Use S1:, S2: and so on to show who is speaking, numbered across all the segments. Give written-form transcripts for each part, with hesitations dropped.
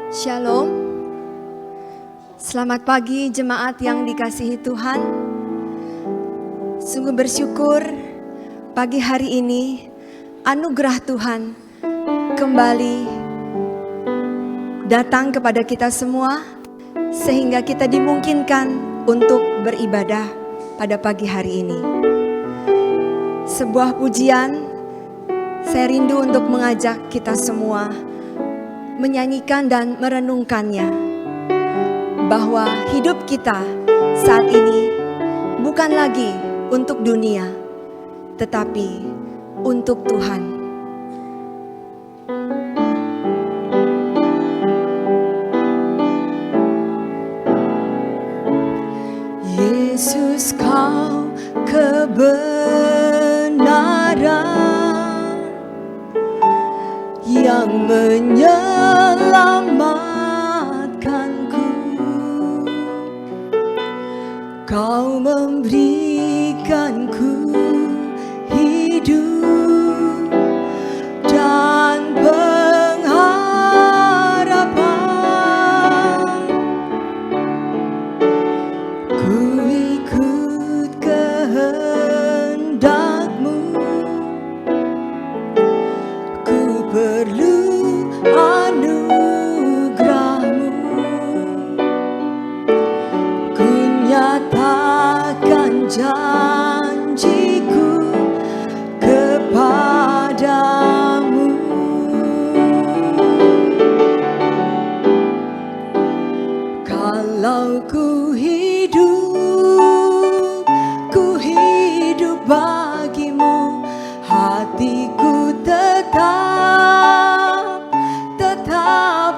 S1: Shalom. Selamat pagi jemaat yang dikasihi Tuhan. Sungguh bersyukur pagi hari ini anugerah Tuhan kembali datang kepada kita semua sehingga kita dimungkinkan untuk beribadah pada pagi hari ini. Sebuah pujian, saya rindu untuk mengajak kita semua menyanyikan dan merenungkannya, bahwa hidup kita saat ini bukan lagi untuk dunia, tetapi untuk Tuhan. Yesus, Kau kebenaran yang menyelamatkanku. Kau memberikanku hidup dan pengharapan. Ku ikut kehendak-Mu, ku perlu anugerah-Mu. Ku nyatakan janjiku kepadamu. Kalau ku hidup bagimu, hatiku tetap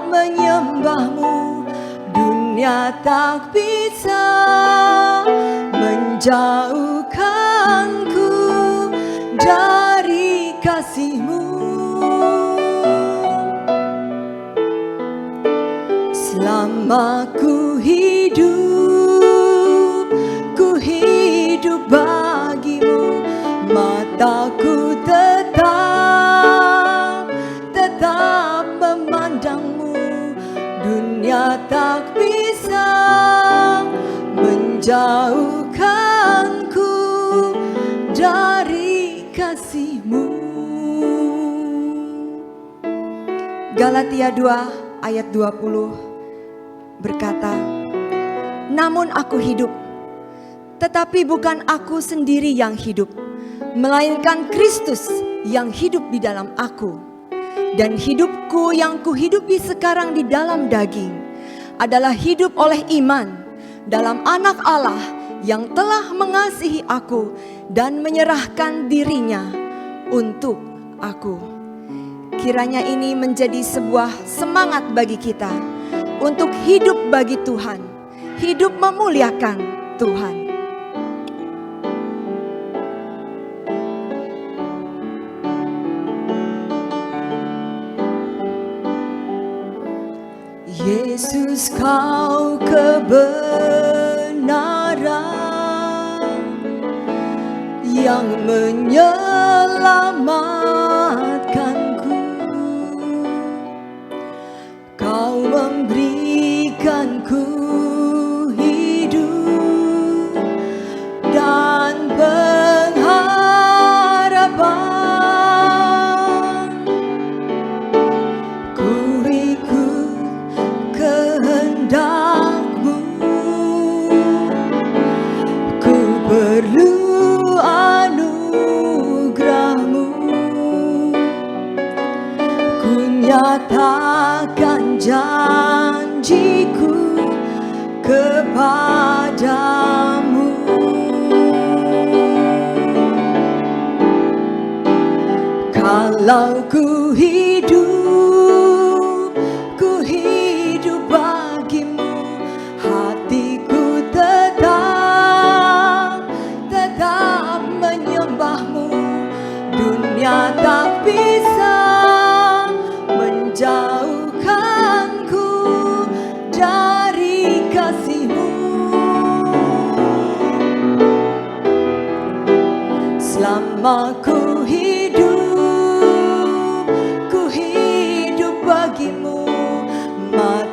S1: menyembahmu. Dunia tak bisa menjauhkanku dari kasih-Mu. Selama ku hidup bagimu, mataku tetap memandang-Mu. Dunia tak bisa menjauhkanku dari kasih-Mu. Galatia 2 ayat 20 berkata, namun aku hidup, tetapi bukan aku sendiri yang hidup, melainkan Kristus yang hidup di dalam aku. Dan hidupku yang kuhidupi sekarang di dalam daging adalah hidup oleh iman dalam Anak Allah yang telah mengasihi aku dan menyerahkan dirinya untuk aku. Kiranya ini menjadi sebuah semangat bagi kita untuk hidup bagi Tuhan, hidup memuliakan Tuhan. Yesus, Kau kebenaran yang menyelamatkanku. Kau memberikanku hidup dan pengharapan. Ku ikut kehendak-Mu, ku perlu anugerah-Mu. Ku nyatakan janjiku kepadamu. Kalau ku hidup bagimu, hatiku tetap menyembahmu. Dunia tak bisa menjauhkanku dari kasih-Mu. Selama ku hidup bagimu, mata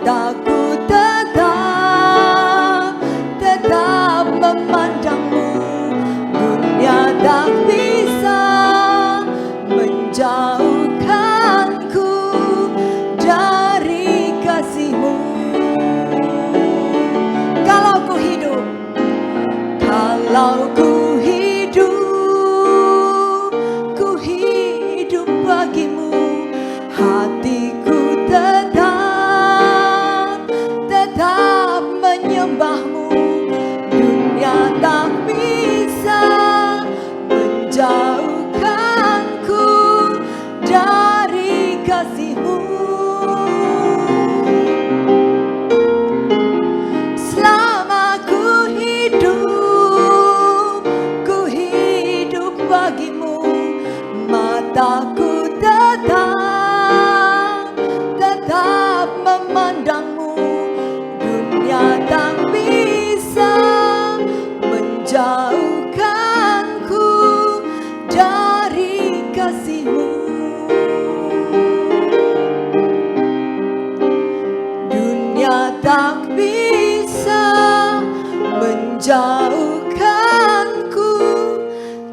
S1: menjauhkanku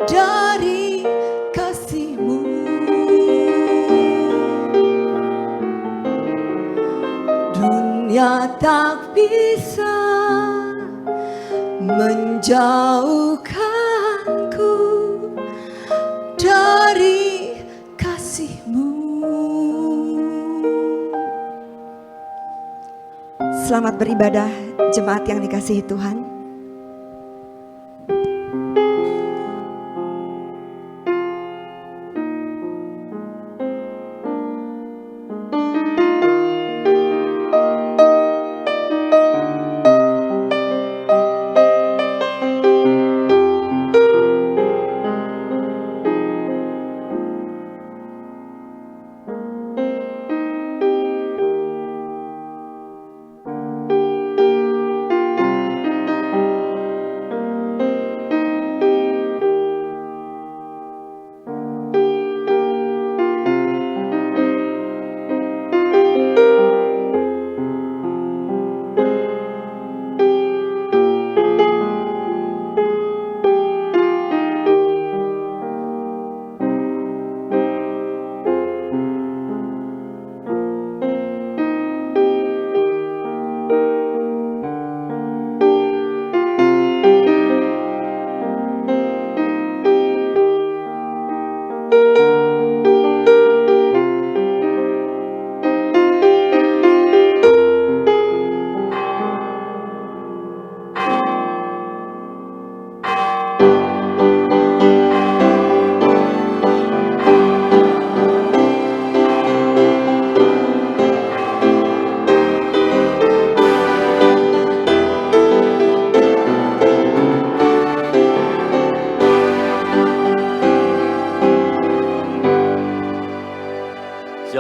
S1: dari kasih-Mu. Dunia tak bisa menjauhkanku dari kasih-Mu. Selamat beribadah jemaat yang dikasihi Tuhan.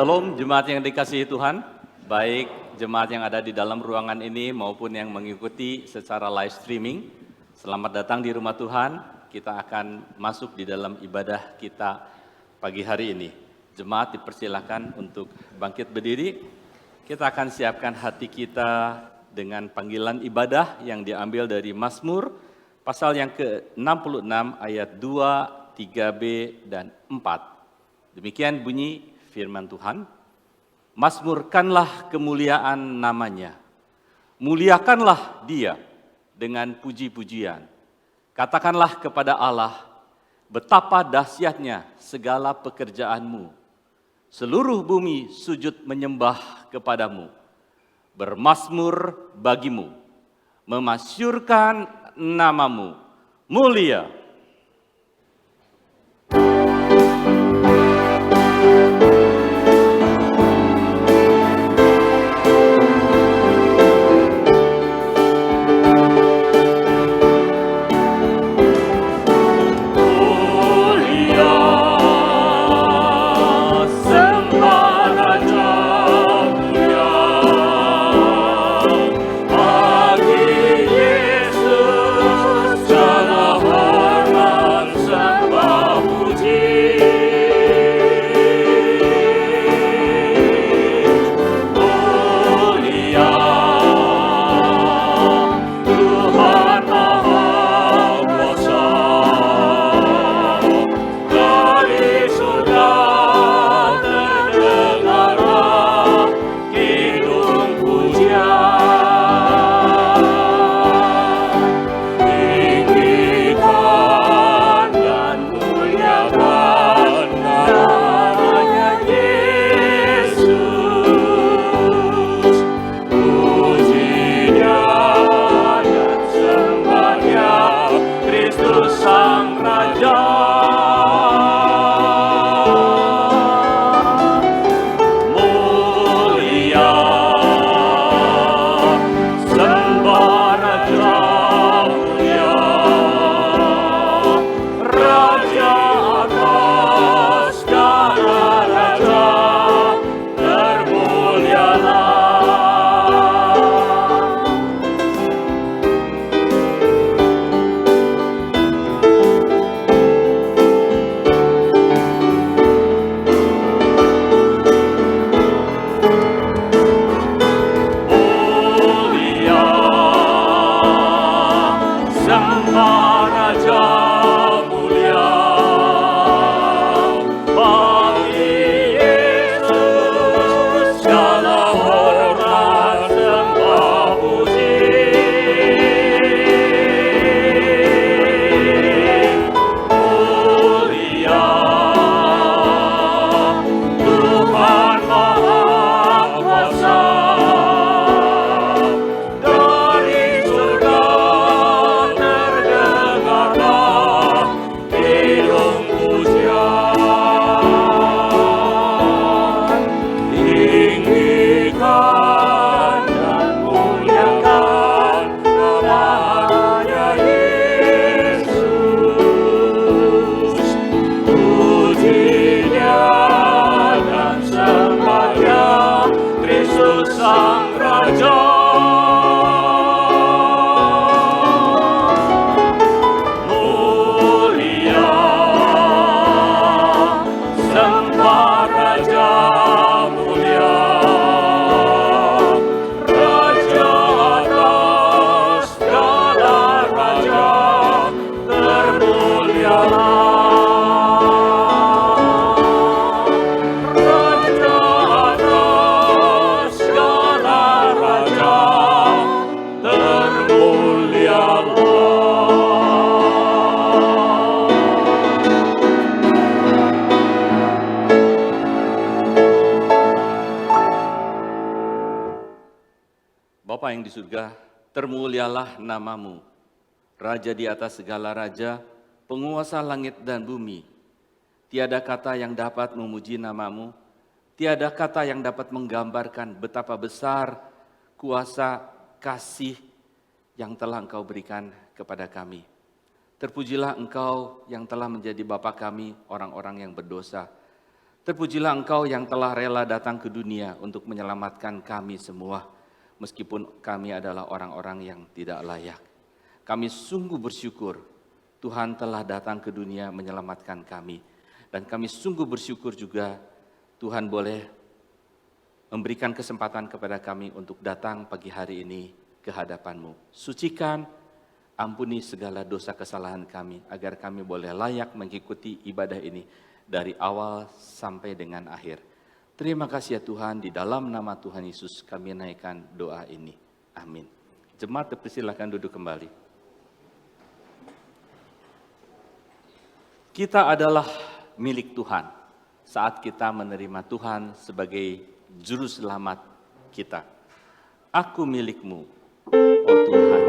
S2: Shalom jemaat yang dikasihi Tuhan, baik jemaat yang ada di dalam ruangan ini maupun yang mengikuti secara live streaming. Selamat datang di rumah Tuhan, kita akan masuk di dalam ibadah kita pagi hari ini. Jemaat dipersilakan untuk bangkit berdiri, kita akan siapkan hati kita dengan panggilan ibadah yang diambil dari Mazmur pasal yang ke-66 ayat 2, 3b, dan 4. Demikian bunyi firman Tuhan, mazmurkanlah kemuliaan namanya, muliakanlah dia dengan puji-pujian. Katakanlah kepada Allah, betapa dahsyatnya segala pekerjaanmu. Seluruh bumi sujud menyembah kepadamu, bermazmur bagimu, memasyurkan namamu, mulia. Sang Raja. Mulia Sembah Raja mulia, Raja atas segala raja, termulialah. Raja atas segala raja, termulialah. Bapa yang di surga, termulialah namamu. Raja di atas segala raja, penguasa langit dan bumi. Tiada kata yang dapat memuji namamu, tiada kata yang dapat menggambarkan betapa besar kuasa kasih yang telah Engkau berikan kepada kami. Terpujilah Engkau yang telah menjadi Bapa kami, orang-orang yang berdosa. Terpujilah Engkau yang telah rela datang ke dunia untuk menyelamatkan kami semua, meskipun kami adalah orang-orang yang tidak layak. Kami sungguh bersyukur Tuhan telah datang ke dunia menyelamatkan kami. Dan kami sungguh bersyukur juga Tuhan boleh memberikan kesempatan kepada kami untuk datang pagi hari ini ke hadapan-Mu. Sucikan, ampuni segala dosa kesalahan kami, agar kami boleh layak mengikuti ibadah ini dari awal sampai dengan akhir. Terima kasih ya Tuhan, di dalam nama Tuhan Yesus kami naikkan doa ini. Amin. Jemaat dipersilakan duduk kembali. Kita adalah milik Tuhan saat kita menerima Tuhan sebagai juru selamat kita. Aku milik-Mu, oh Tuhan.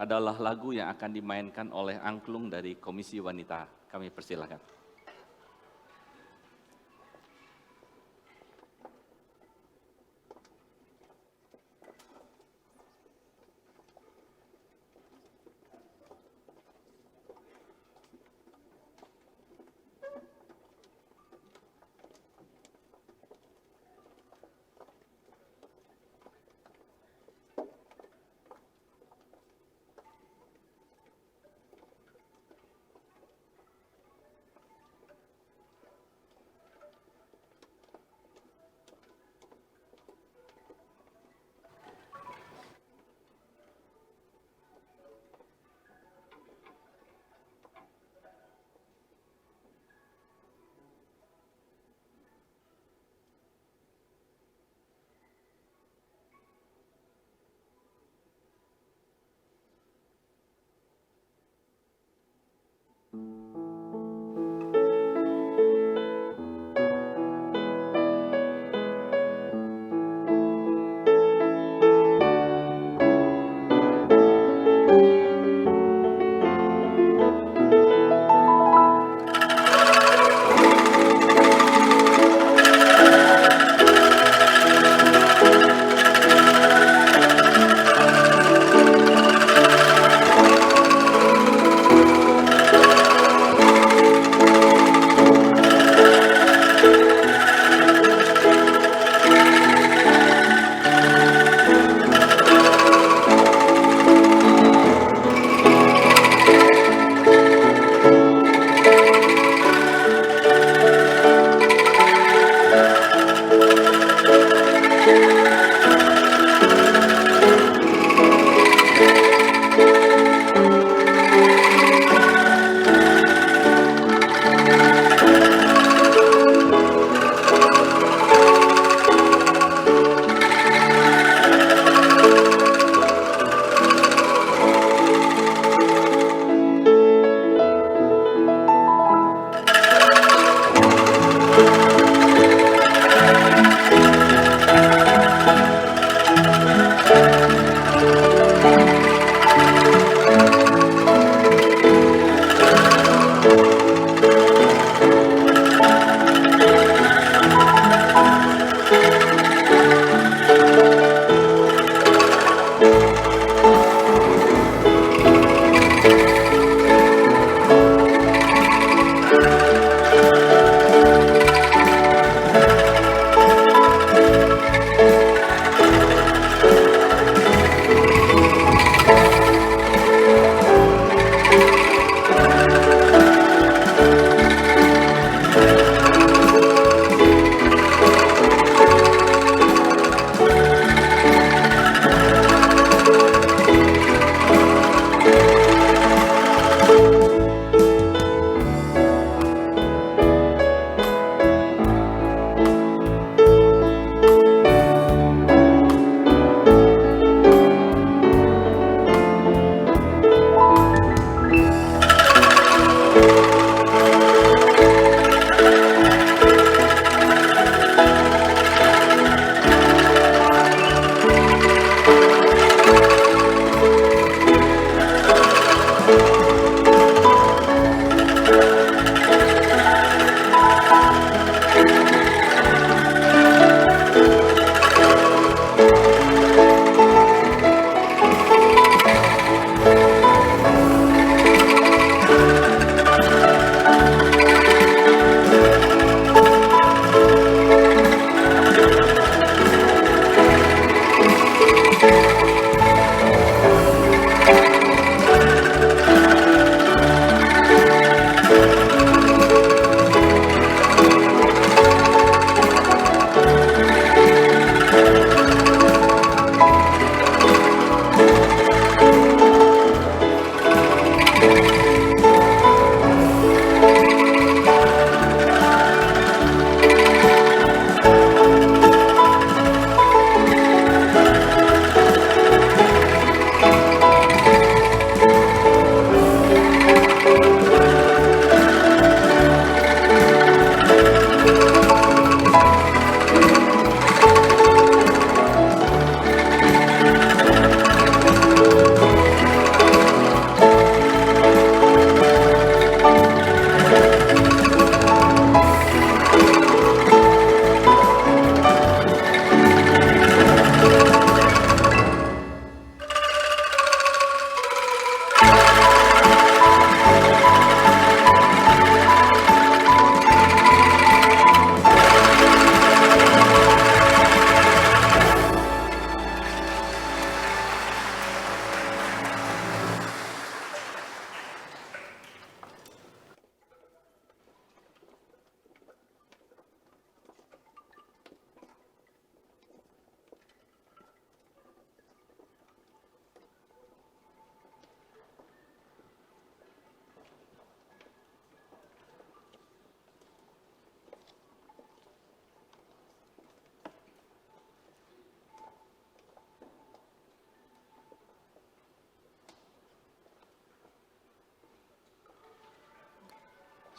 S2: Adalah lagu yang akan dimainkan oleh angklung dari Komisi Wanita. Kami persilakan.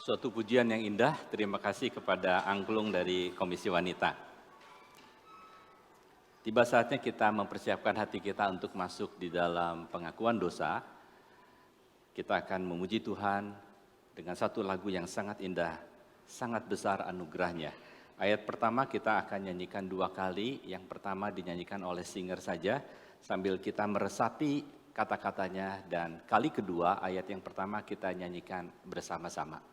S2: Suatu pujian yang indah, terima kasih kepada angklung dari Komisi Wanita. Tiba saatnya kita mempersiapkan hati kita untuk masuk di dalam pengakuan dosa. Kita akan memuji Tuhan dengan satu lagu yang sangat indah, sangat besar anugerahnya. Ayat pertama kita akan nyanyikan 2 kali, yang pertama dinyanyikan oleh singer saja, sambil kita meresapi kata-katanya, dan kali kedua ayat yang pertama kita nyanyikan bersama-sama.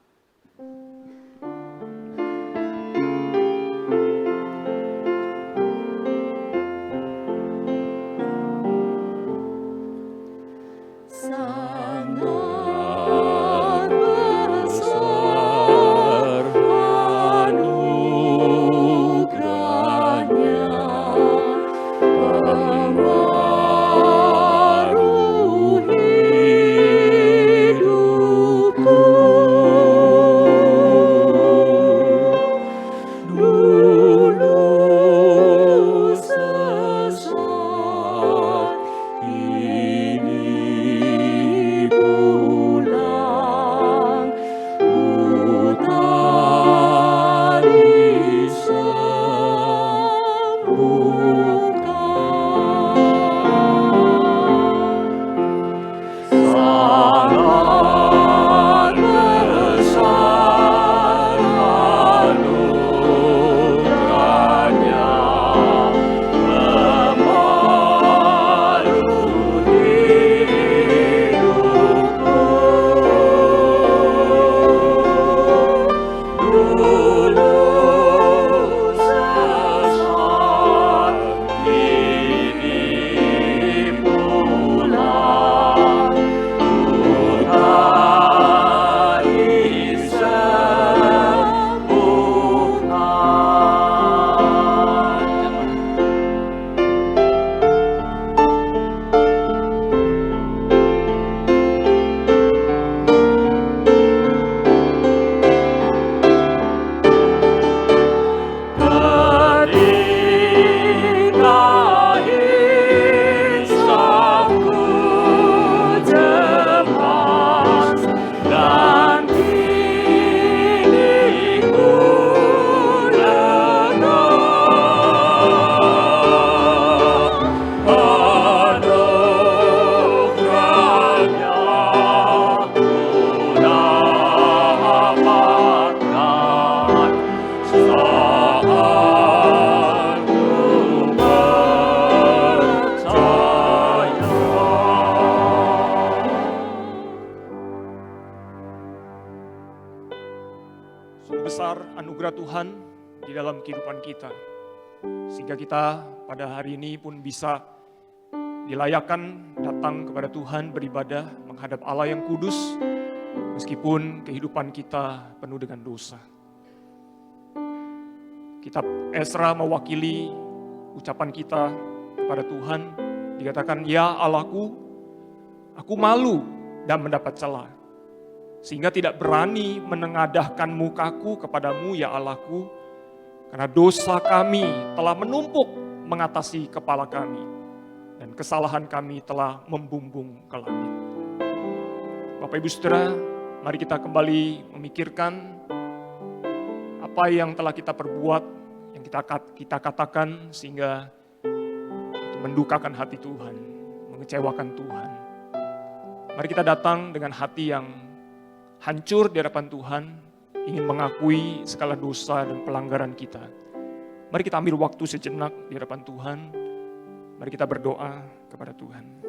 S3: Tuhan di dalam kehidupan kita. Sehingga kita pada hari ini pun bisa dilayakkan datang kepada Tuhan beribadah menghadap Allah yang kudus meskipun kehidupan kita penuh dengan dosa. Kitab Esra mewakili ucapan kita kepada Tuhan, dikatakan, "Ya Allahku, aku malu dan mendapat celah, sehingga tidak berani menengadahkan mukaku kepadamu, ya Allahku, karena dosa kami telah menumpuk mengatasi kepala kami, dan kesalahan kami telah membumbung ke langit." Bapak Ibu Saudara, mari kita kembali memikirkan apa yang telah kita perbuat, yang kita katakan sehingga itu mendukakan hati Tuhan, mengecewakan Tuhan. Mari kita datang dengan hati yang hancur di hadapan Tuhan, ingin mengakui segala dosa dan pelanggaran kita. Mari kita ambil waktu sejenak di hadapan Tuhan. Mari kita berdoa kepada Tuhan.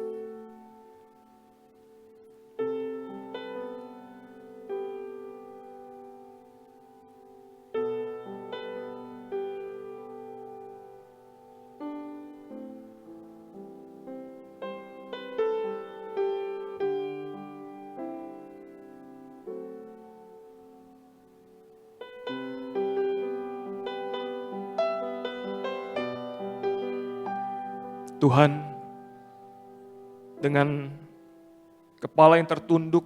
S3: Tuhan, dengan kepala yang tertunduk,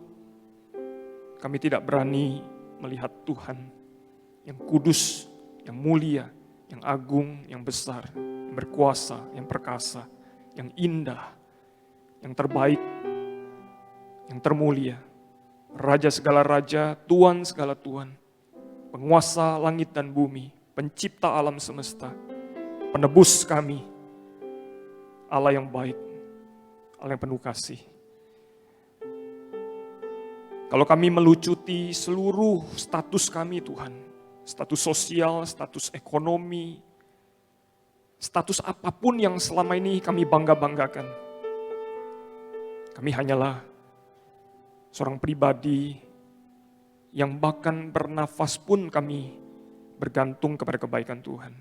S3: kami tidak berani melihat Tuhan yang kudus, yang mulia, yang agung, yang besar, yang berkuasa, yang perkasa, yang indah, yang terbaik, yang termulia, Raja segala raja, Tuan segala Tuan, penguasa langit dan bumi, pencipta alam semesta, penebus kami, Allah yang baik, Allah yang penuh kasih. Kalau kami melucuti seluruh status kami Tuhan, status sosial, status ekonomi, status apapun yang selama ini kami bangga-banggakan, kami hanyalah seorang pribadi yang bahkan bernafas pun kami bergantung kepada kebaikan Tuhan.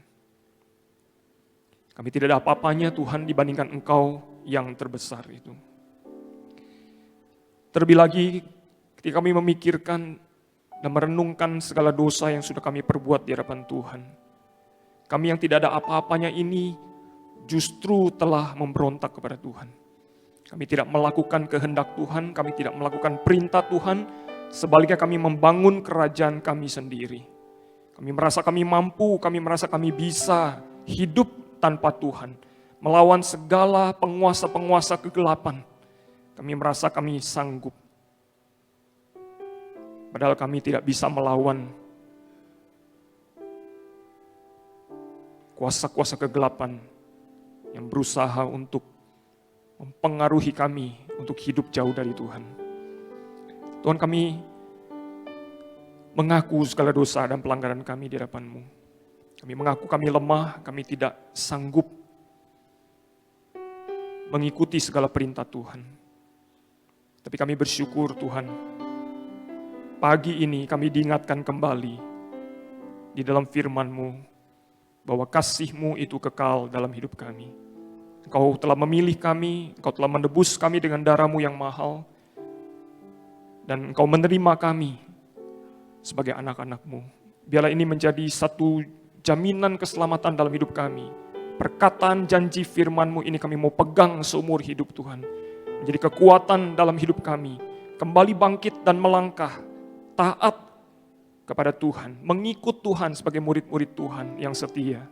S3: Kami tidak ada apa-apanya Tuhan dibandingkan Engkau yang terbesar itu. Terlebih lagi ketika kami memikirkan dan merenungkan segala dosa yang sudah kami perbuat di hadapan Tuhan. Kami yang tidak ada apa-apanya ini justru telah memberontak kepada Tuhan. Kami tidak melakukan kehendak Tuhan, kami tidak melakukan perintah Tuhan, sebaliknya kami membangun kerajaan kami sendiri. Kami merasa kami mampu, kami merasa kami bisa hidup tanpa Tuhan, melawan segala penguasa-penguasa kegelapan. Kami merasa kami sanggup. Padahal kami tidak bisa melawan kuasa-kuasa kegelapan yang berusaha untuk mempengaruhi kami untuk hidup jauh dari Tuhan. Tuhan, kami mengaku segala dosa dan pelanggaran kami di hadapan-Mu. Kami mengaku kami lemah, kami tidak sanggup mengikuti segala perintah Tuhan. Tapi kami bersyukur Tuhan, pagi ini kami diingatkan kembali di dalam firman-Mu bahwa kasih-Mu itu kekal dalam hidup kami. Engkau telah memilih kami, Engkau telah menebus kami dengan darah-Mu yang mahal, dan Engkau menerima kami sebagai anak-anak-Mu. Biarlah ini menjadi satu jaminan keselamatan dalam hidup kami. Perkataan janji firman-Mu ini kami mau pegang seumur hidup Tuhan. Menjadi kekuatan dalam hidup kami. Kembali bangkit dan melangkah, taat kepada Tuhan, mengikut Tuhan sebagai murid-murid Tuhan yang setia.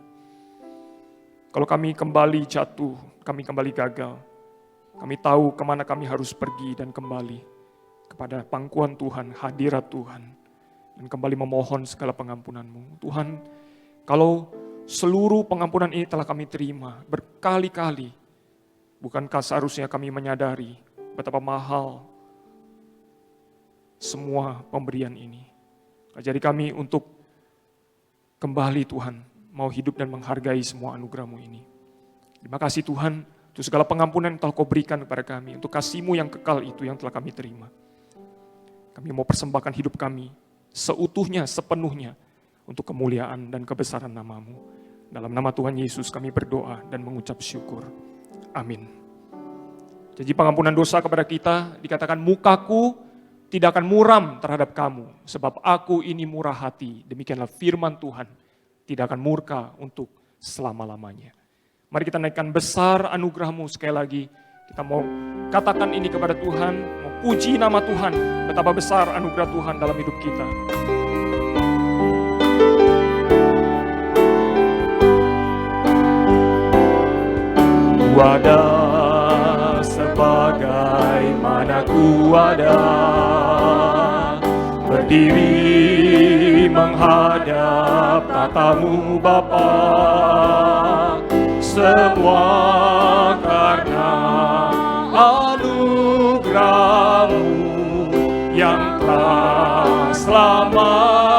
S3: Kalau kami kembali jatuh, kami kembali gagal, kami tahu kemana kami harus pergi dan kembali kepada pangkuan Tuhan, hadirat Tuhan, dan kembali memohon segala pengampunan-Mu. Tuhan, kalau seluruh pengampunan ini telah kami terima berkali-kali, bukankah seharusnya kami menyadari betapa mahal semua pemberian ini? Ajari kami untuk kembali Tuhan, mau hidup dan menghargai semua anugerah-Mu ini. Terima kasih Tuhan, untuk segala pengampunan yang telah Kau berikan kepada kami, untuk kasih-Mu yang kekal itu yang telah kami terima. Kami mau persembahkan hidup kami seutuhnya, sepenuhnya, untuk kemuliaan dan kebesaran nama-Mu. Dalam nama Tuhan Yesus kami berdoa dan mengucap syukur. Amin. Janji pengampunan dosa kepada kita dikatakan, mukaku tidak akan muram terhadap kamu, sebab aku ini murah hati. Demikianlah firman Tuhan, tidak akan murka untuk selama-lamanya. Mari kita naikkan besar anugerah-Mu sekali lagi. Kita mau katakan ini kepada Tuhan, mau puji nama Tuhan, betapa besar anugerah Tuhan dalam hidup kita. Ku ada sebagaimana ku ada, berdiri menghadap tatamu Bapa, semua karena anugerah-Mu yang telah selamatkanku.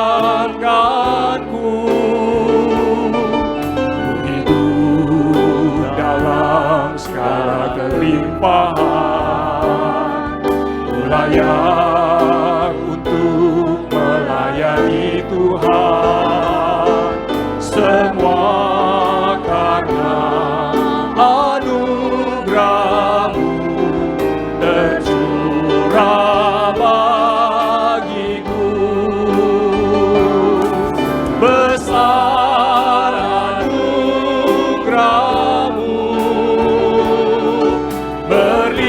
S3: Ku hidup dalam segala kelimpahan, ku layak untuk melayani Tuhan, semua karena anugerah-Mu tercurah bagiku. Besar anugerah-Mu, berlimpah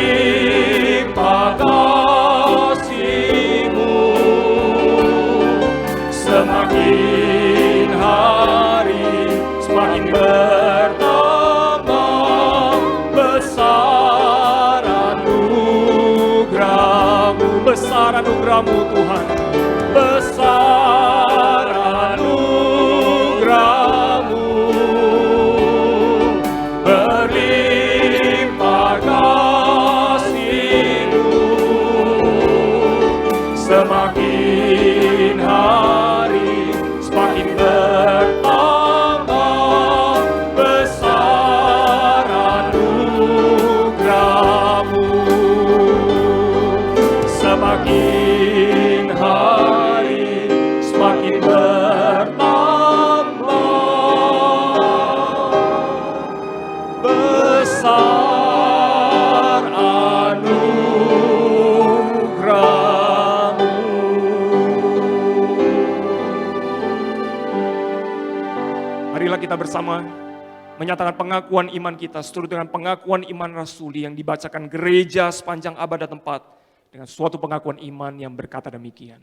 S3: kasih besar anugerah-Mu Tuhan. Besar anugerah-Mu, berlimpah kasih-Mu, semakin hari semakin bertambah. Besar anugerah-Mu, semakin hari semakin bertambah. Besar anugerah-Mu. Marilah kita bersama menyatakan pengakuan iman kita seturut dengan pengakuan iman rasuli yang dibacakan gereja sepanjang abad dan tempat dengan suatu pengakuan iman yang berkata demikian.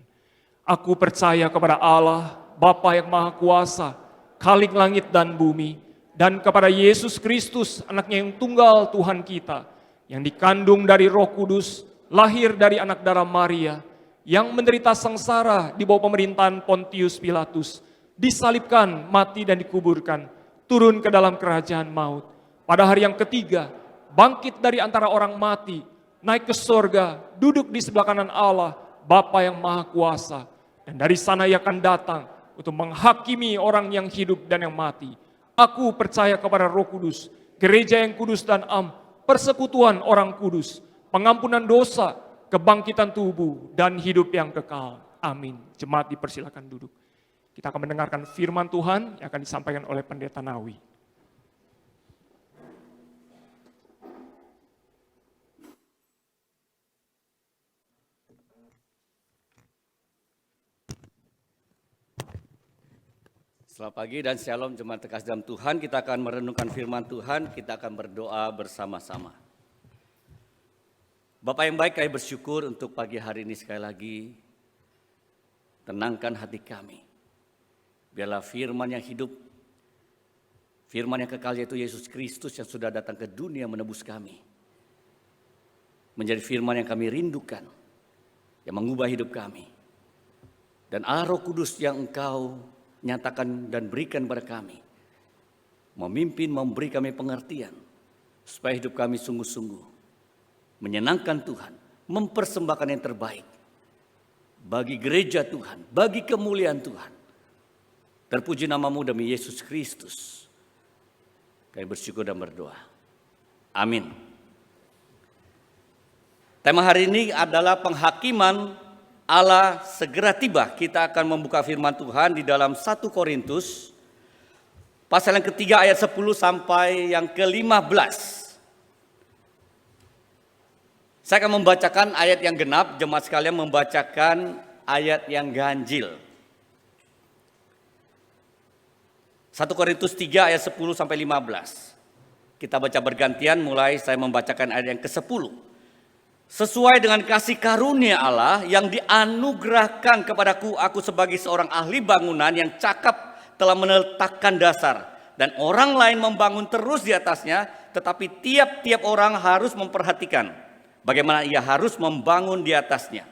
S3: Aku percaya kepada Allah, Bapa yang Maha Kuasa, Khalik langit dan bumi, dan kepada Yesus Kristus, anaknya yang tunggal Tuhan kita, yang dikandung dari Roh Kudus, lahir dari anak darah Maria, yang menderita sengsara di bawah pemerintahan Pontius Pilatus, disalibkan, mati dan dikuburkan, turun ke dalam kerajaan maut. Pada hari yang ketiga, bangkit dari antara orang mati, naik ke sorga, duduk di sebelah kanan Allah, Bapa yang Maha Kuasa. Dan dari sana Ia akan datang untuk menghakimi orang yang hidup dan yang mati. Aku percaya kepada Roh Kudus, gereja yang kudus dan am, persekutuan orang kudus, pengampunan dosa, kebangkitan tubuh, dan hidup yang kekal. Amin. Jemaat dipersilakan duduk. Kita akan mendengarkan firman Tuhan yang akan disampaikan oleh Pendeta Nawi.
S4: Selamat pagi dan shalom jemaat terkasih dalam Tuhan. Kita akan merenungkan firman Tuhan, kita akan berdoa bersama-sama. Bapak yang baik, kami bersyukur untuk pagi hari ini sekali lagi. Tenangkan hati kami. Biarlah firman yang hidup, firman yang kekal yaitu Yesus Kristus yang sudah datang ke dunia menebus kami. Menjadi firman yang kami rindukan, yang mengubah hidup kami. Dan Allah Roh Kudus yang Engkau nyatakan dan berikan kepada kami, memimpin, memberi kami pengertian, supaya hidup kami sungguh-sungguh menyenangkan Tuhan, mempersembahkan yang terbaik bagi gereja Tuhan, bagi kemuliaan Tuhan. Terpuji nama-Mu demi Yesus Kristus. Kami bersyukur dan berdoa. Amin. Tema hari ini adalah penghakiman Allah segera tiba. Kita akan membuka firman Tuhan di dalam 1 Korintus pasal yang ketiga ayat 10 sampai yang ke-15. Saya akan membacakan ayat yang genap, jemaat sekalian membacakan ayat yang ganjil. 1 Korintus 3 ayat 10 sampai 15. Kita baca bergantian, mulai saya membacakan ayat yang ke-10. Sesuai dengan kasih karunia Allah yang dianugerahkan kepadaku, aku sebagai seorang ahli bangunan yang cakap telah meletakkan dasar, dan orang lain membangun terus di atasnya, tetapi tiap-tiap orang harus memperhatikan bagaimana ia harus membangun di atasnya.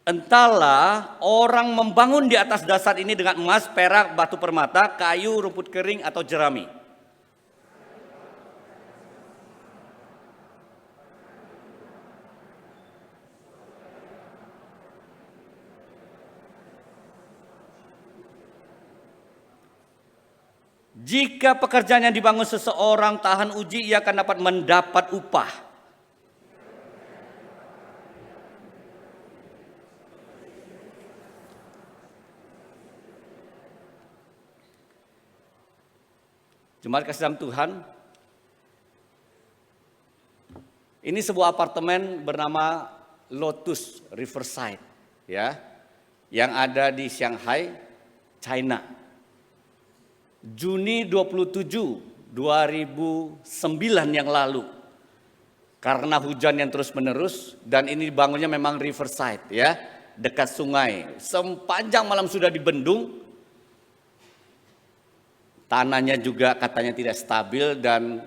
S4: Entahlah orang membangun di atas dasar ini dengan emas, perak, batu permata, kayu, rumput kering, atau jerami. Jika pekerjaan yang dibangun seseorang tahan uji, ia akan dapat mendapat upah. Jemaat kasih dalam Tuhan, ini sebuah apartemen bernama Lotus Riverside, ya, yang ada di Shanghai, China. Juni 27, 2009 yang lalu, karena hujan yang terus menerus, dan ini dibangunnya memang Riverside, ya, dekat sungai. Sepanjang malam sudah dibendung. Tanahnya juga katanya tidak stabil dan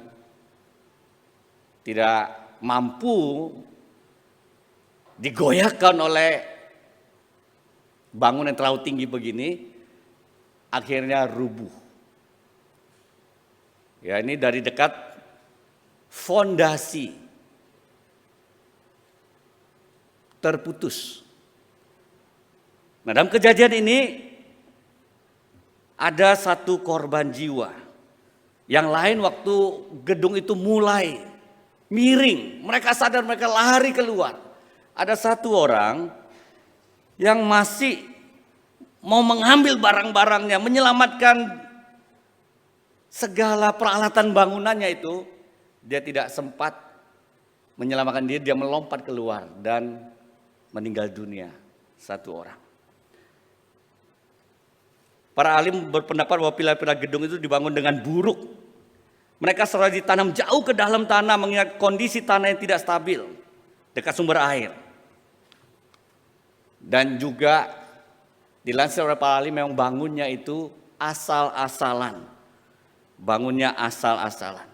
S4: tidak mampu digoyahkan oleh bangunan yang terlalu tinggi begini, akhirnya rubuh. Ya, ini dari dekat fondasi terputus. Nah, dalam kejadian ini ada satu korban jiwa. Yang lain waktu gedung itu mulai miring, mereka sadar, mereka lari keluar. Ada satu orang yang masih mau mengambil barang-barangnya, menyelamatkan segala peralatan bangunannya itu. Dia tidak sempat menyelamatkan diri, dia melompat keluar dan meninggal dunia, satu orang. Para alim berpendapat bahwa pilar-pilar gedung itu dibangun dengan buruk. Mereka selalu ditanam jauh ke dalam tanah mengingat kondisi tanah yang tidak stabil dekat sumber air. Dan juga dilansir oleh para alim memang bangunnya itu asal-asalan. Bangunnya asal-asalan.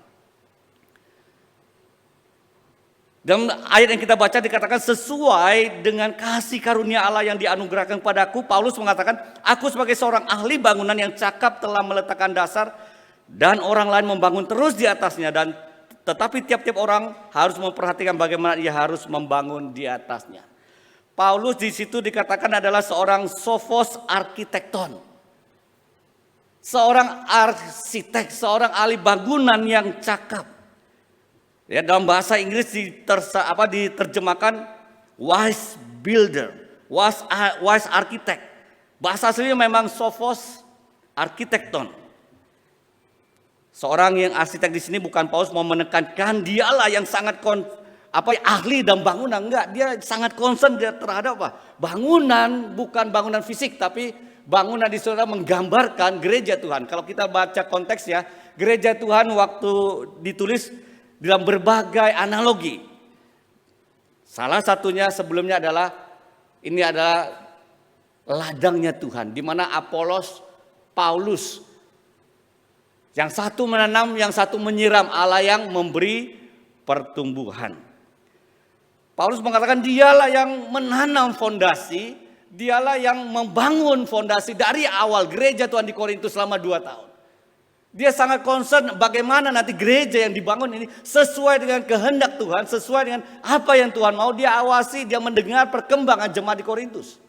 S4: Dalam ayat yang kita baca dikatakan sesuai dengan kasih karunia Allah yang dianugerahkan padaku. Paulus mengatakan, aku sebagai seorang ahli bangunan yang cakap telah meletakkan dasar dan orang lain membangun terus di atasnya. Dan tetapi tiap-tiap orang harus memperhatikan bagaimana ia harus membangun di atasnya. Paulus di situ dikatakan adalah seorang sophos arkitekton. Seorang arsitek, seorang ahli bangunan yang cakap. Ya, dalam bahasa Inggris diterjemahkan wise builder, wise architect. Bahasa aslinya memang sophos arkitekton. Seorang yang arsitek di sini bukan Paulus mau menekankan dialah yang sangat ahli dalam bangunan, enggak. Dia sangat concern terhadap apa? Bangunan, bukan bangunan fisik, tapi bangunan di sana menggambarkan gereja Tuhan. Kalau kita baca konteksnya, gereja Tuhan waktu ditulis dalam berbagai analogi. Salah satunya sebelumnya adalah ini adalah ladangnya Tuhan, di mana Apolos, Paulus, yang satu menanam, yang satu menyiram, Allah yang memberi pertumbuhan. Paulus mengatakan dialah yang menanam fondasi, dialah yang membangun fondasi dari awal gereja Tuhan di Korintus selama 2 tahun. Dia sangat concern bagaimana nanti gereja yang dibangun ini sesuai dengan kehendak Tuhan, sesuai dengan apa yang Tuhan mau. Dia awasi, dia mendengar perkembangan jemaat di Korintus.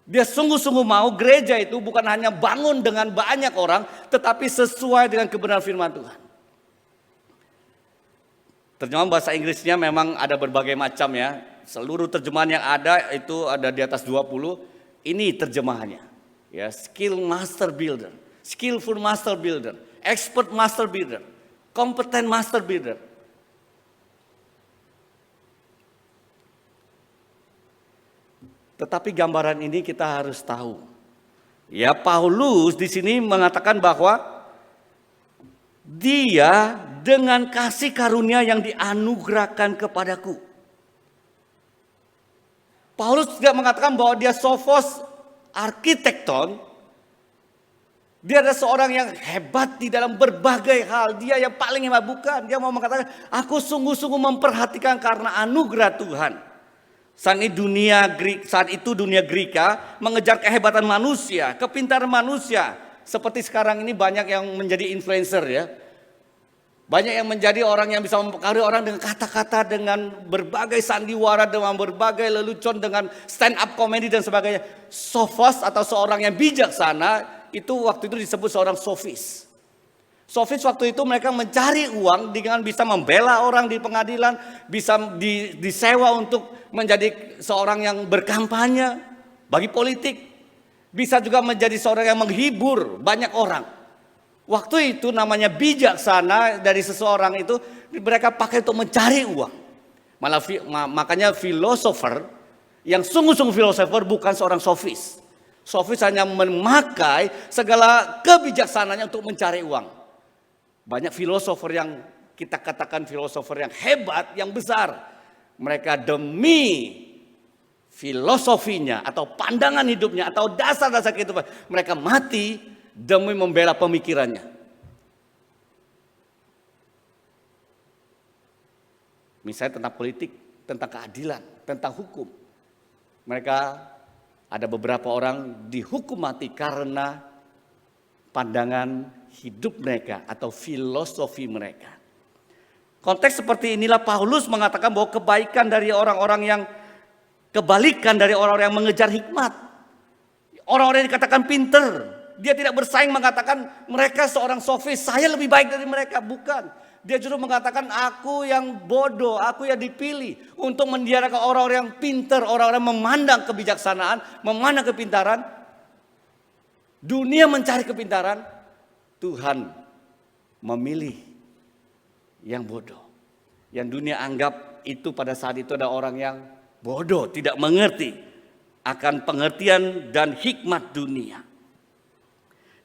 S4: Dia sungguh-sungguh mau gereja itu bukan hanya bangun dengan banyak orang, tetapi sesuai dengan kebenaran firman Tuhan. Terjemahan bahasa Inggrisnya memang ada berbagai macam ya. Seluruh terjemahan yang ada itu ada di atas 20. Ini terjemahannya. Ya, skill master builder. Skillful master builder, expert master builder, competent master builder. Tetapi gambaran ini kita harus tahu. Ya, Paulus di sini mengatakan bahwa dia dengan kasih karunia yang dianugerahkan kepadaku. Paulus tidak mengatakan bahwa dia sophos arkitekton. Dia adalah seorang yang hebat di dalam berbagai hal. Dia yang paling hebat, bukan. Dia mau mengatakan, aku sungguh-sungguh memperhatikan karena anugerah Tuhan. Saat itu dunia Greka mengejar kehebatan manusia, kepintaran manusia. Seperti sekarang ini banyak yang menjadi influencer ya. Banyak yang menjadi orang yang bisa mempengaruhi orang dengan kata-kata, dengan berbagai sandiwara, dengan berbagai lelucon, dengan stand up comedy dan sebagainya. Sophos atau seorang yang bijaksana, itu waktu itu disebut seorang sofis. Sofis waktu itu mereka mencari uang dengan bisa membela orang di pengadilan, bisa disewa untuk menjadi seorang yang berkampanye bagi politik, bisa juga menjadi seorang yang menghibur banyak orang. Waktu itu namanya bijaksana dari seseorang itu mereka pakai untuk mencari uang. Makanya filosofer yang sungguh-sungguh filosofer bukan seorang sofis. Sofis hanya memakai segala kebijaksanaannya untuk mencari uang. Banyak filosofer yang kita katakan filosofer yang hebat, yang besar. Mereka demi filosofinya atau pandangan hidupnya atau dasar-dasar kehidupan. Mereka mati demi membela pemikirannya. Misalnya tentang politik, tentang keadilan, tentang hukum. Mereka ada beberapa orang dihukum mati karena pandangan hidup mereka atau filosofi mereka. Konteks seperti inilah Paulus mengatakan bahwa kebaikan dari orang-orang yang kebalikan dari orang-orang yang mengejar hikmat. Orang-orang yang dikatakan pinter, dia tidak bersaing mengatakan mereka seorang sofis, saya lebih baik dari mereka. Bukan. Dia justru mengatakan aku yang bodoh, aku yang dipilih untuk mendiarakan orang-orang yang pinter, orang-orang memandang kebijaksanaan, memandang kepintaran. Dunia mencari kepintaran, Tuhan memilih yang bodoh. Yang dunia anggap itu pada saat itu ada orang yang bodoh, tidak mengerti akan pengertian dan hikmat dunia.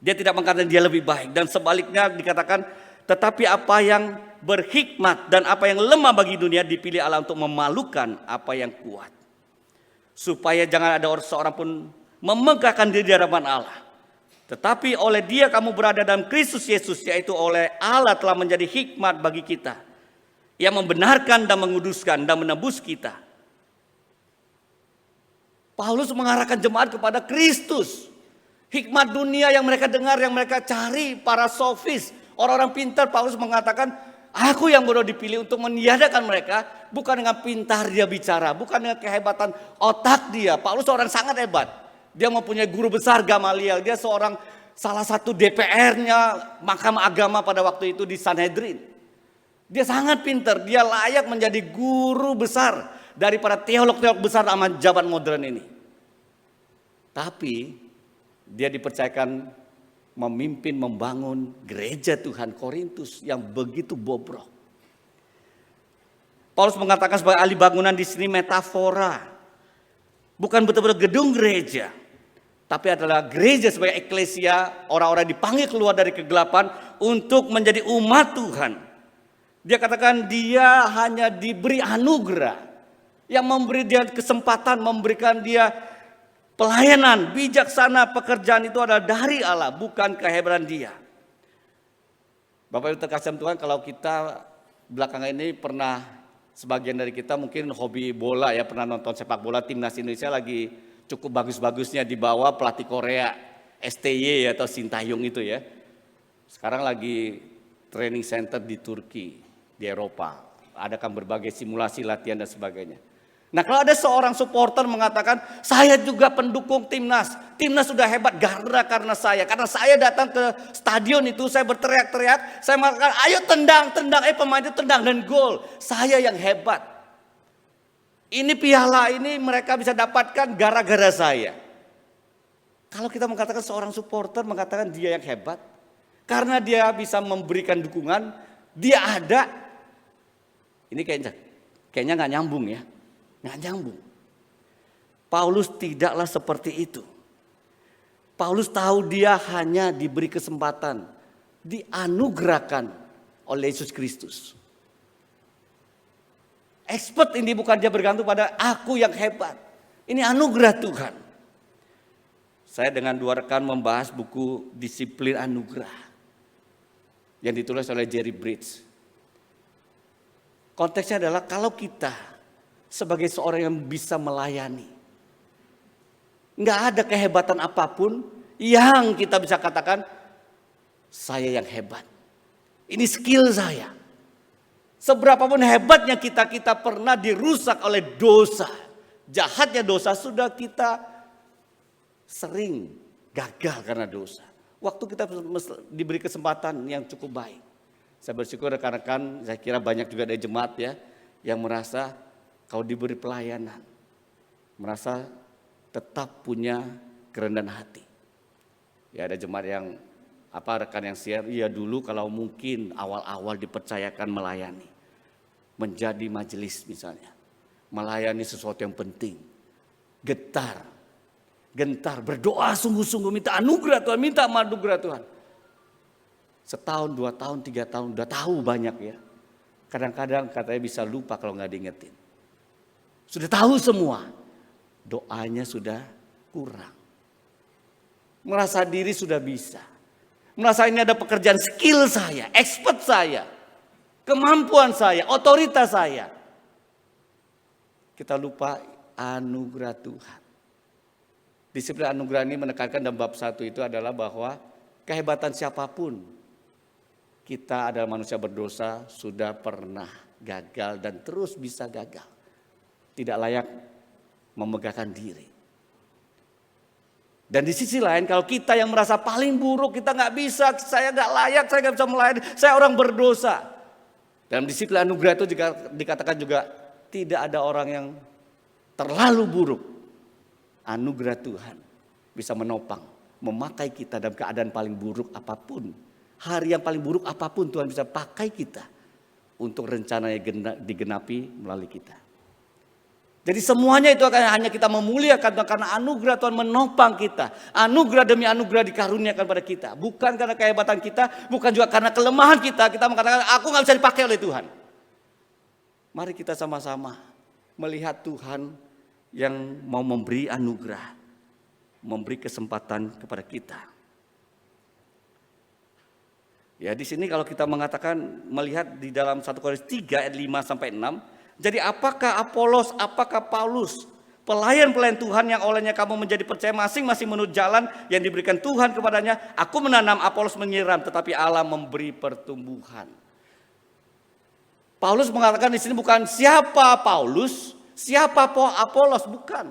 S4: Dia tidak mengatakan dia lebih baik, dan sebaliknya dikatakan tetapi apa yang berhikmat dan apa yang lemah bagi dunia dipilih Allah untuk memalukan apa yang kuat. Supaya jangan ada seorang pun memegahkan diri di hadapan Allah. Tetapi oleh Dia kamu berada dalam Kristus Yesus, yaitu oleh Allah telah menjadi hikmat bagi kita, yang membenarkan dan menguduskan dan menebus kita. Paulus mengarahkan jemaat kepada Kristus. Hikmat dunia yang mereka dengar, yang mereka cari, para sofis, orang-orang pintar, Paulus mengatakan, aku yang bodoh dipilih untuk meniadakan mereka, bukan dengan pintar dia bicara, bukan dengan kehebatan otak dia. Paulus seorang sangat hebat. Dia mempunyai guru besar Gamaliel, dia seorang salah satu DPR-nya Mahkamah Agama pada waktu itu di Sanhedrin. Dia sangat pintar, dia layak menjadi guru besar daripada teolog-teolog besar zaman zaman modern ini. Tapi dia dipercayakan memimpin membangun gereja Tuhan Korintus yang begitu bobrok. Paulus mengatakan sebagai ahli bangunan di sini metafora. Bukan betul-betul gedung gereja, tapi adalah gereja sebagai eklesia, orang-orang dipanggil keluar dari kegelapan untuk menjadi umat Tuhan. Dia katakan dia hanya diberi anugerah yang memberi dia kesempatan, memberikan dia pelayanan, bijaksana, pekerjaan itu adalah dari Allah, bukan kehebatan dia. Bapak Ibu terkasih Tuhan, kalau kita belakangan ini pernah, sebagian dari kita mungkin hobi bola ya, pernah nonton sepak bola, timnas Indonesia lagi cukup bagus-bagusnya di bawah pelatih Korea, STY atau Sintayong itu ya. Sekarang lagi training center di Turki, di Eropa. Adakan berbagai simulasi latihan dan sebagainya. Nah, kalau ada seorang supporter mengatakan, saya juga pendukung timnas. Timnas sudah hebat karena saya. Karena saya datang ke stadion itu, saya berteriak-teriak. Saya mengatakan, ayo tendang. Pemain itu tendang dan gol. Saya yang hebat. Ini piala ini mereka bisa dapatkan gara-gara saya. Kalau kita mengatakan seorang supporter mengatakan dia yang hebat. Karena dia bisa memberikan dukungan, dia ada. Ini kayaknya gak nyambung ya. Nggak nyambung. Paulus tidaklah seperti itu. Paulus tahu dia hanya diberi kesempatan, dianugerahkan oleh Yesus Kristus. Expert ini bukan dia bergantung pada aku yang hebat. Ini anugerah Tuhan. Saya dengan dua rekan membahas buku Disiplin Anugerah yang ditulis oleh Jerry Bridges. Konteksnya adalah kalau kita sebagai seorang yang bisa melayani, nggak ada kehebatan apapun yang kita bisa katakan saya yang hebat. Ini skill saya. Seberapapun hebatnya kita pernah dirusak oleh dosa. Jahatnya dosa sudah kita sering gagal karena dosa. Waktu kita diberi kesempatan yang cukup baik. Saya bersyukur rekan-rekan, saya kira banyak juga dari jemaat ya yang merasa kalau diberi pelayanan, merasa tetap punya kerendahan hati. Ya ada jemaat yang rekan yang share, iya dulu kalau mungkin awal-awal dipercayakan melayani, menjadi majelis misalnya, melayani sesuatu yang penting, gentar, berdoa sungguh-sungguh minta anugerah Tuhan, minta anugerah Tuhan. Setahun, 2 tahun, 3 tahun, udah tahu banyak ya. Kadang-kadang katanya bisa lupa kalau nggak diingetin. Sudah tahu semua, doanya sudah kurang. Merasa diri sudah bisa. Merasa ini ada pekerjaan skill saya, expert saya, kemampuan saya, otoritas saya. Kita lupa anugerah Tuhan. Disiplin anugerah ini menekankan dalam bab 1 itu adalah bahwa kehebatan siapapun, kita adalah manusia berdosa, sudah pernah gagal dan terus bisa gagal. Tidak layak memegahkan diri. Dan di sisi lain kalau kita yang merasa paling buruk, kita nggak bisa, saya nggak layak, saya nggak bisa melayani, saya orang berdosa. Dalam disiplin anugerah itu juga dikatakan juga tidak ada orang yang terlalu buruk. Anugerah Tuhan bisa menopang, memakai kita dalam keadaan paling buruk apapun. Hari yang paling buruk apapun Tuhan bisa pakai kita untuk rencananya digenapi melalui kita. Jadi semuanya itu akan hanya kita memuliakan Tuhan karena anugerah Tuhan menopang kita. Anugerah demi anugerah dikaruniakan pada kita. Bukan karena kehebatan kita, bukan juga karena kelemahan kita. Kita mengatakan aku gak bisa dipakai oleh Tuhan. Mari kita sama-sama melihat Tuhan yang mau memberi anugerah. Memberi kesempatan kepada kita. Ya di sini kalau kita mengatakan melihat di dalam 1 Korintus 3 ayat 5 sampai 6. Jadi apakah Apolos, apakah Paulus, pelayan-pelayan Tuhan yang olehnya kamu menjadi percaya masing-masing menurut jalan yang diberikan Tuhan kepadanya. Aku menanam, Apolos menyiram, tetapi Allah memberi pertumbuhan. Paulus mengatakan di sini bukan siapa Paulus, siapa Apolos, bukan.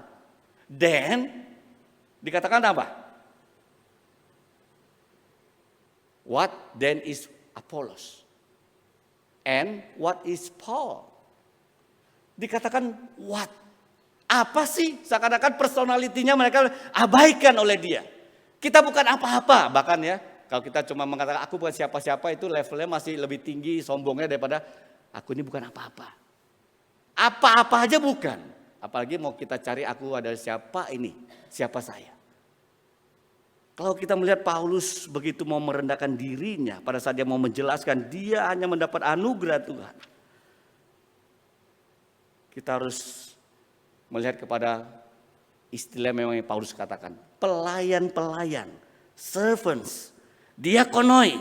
S4: Dan dikatakan apa? What then is Apollos? And what is Paul? Dikatakan what? Apa sih? Seakan-akan personalitinya mereka abaikan oleh dia. Kita bukan apa-apa, bahkan ya. Kalau kita cuma mengatakan aku bukan siapa-siapa, itu levelnya masih lebih tinggi sombongnya daripada aku ini bukan apa-apa. Apa-apa aja bukan. Apalagi mau kita cari aku adalah siapa ini, siapa saya. Kalau kita melihat Paulus begitu mau merendahkan dirinya pada saat dia mau menjelaskan dia hanya mendapat anugerah Tuhan. Kita harus melihat kepada istilah memang yang Paulus katakan. Pelayan-pelayan, servants, diakonoi.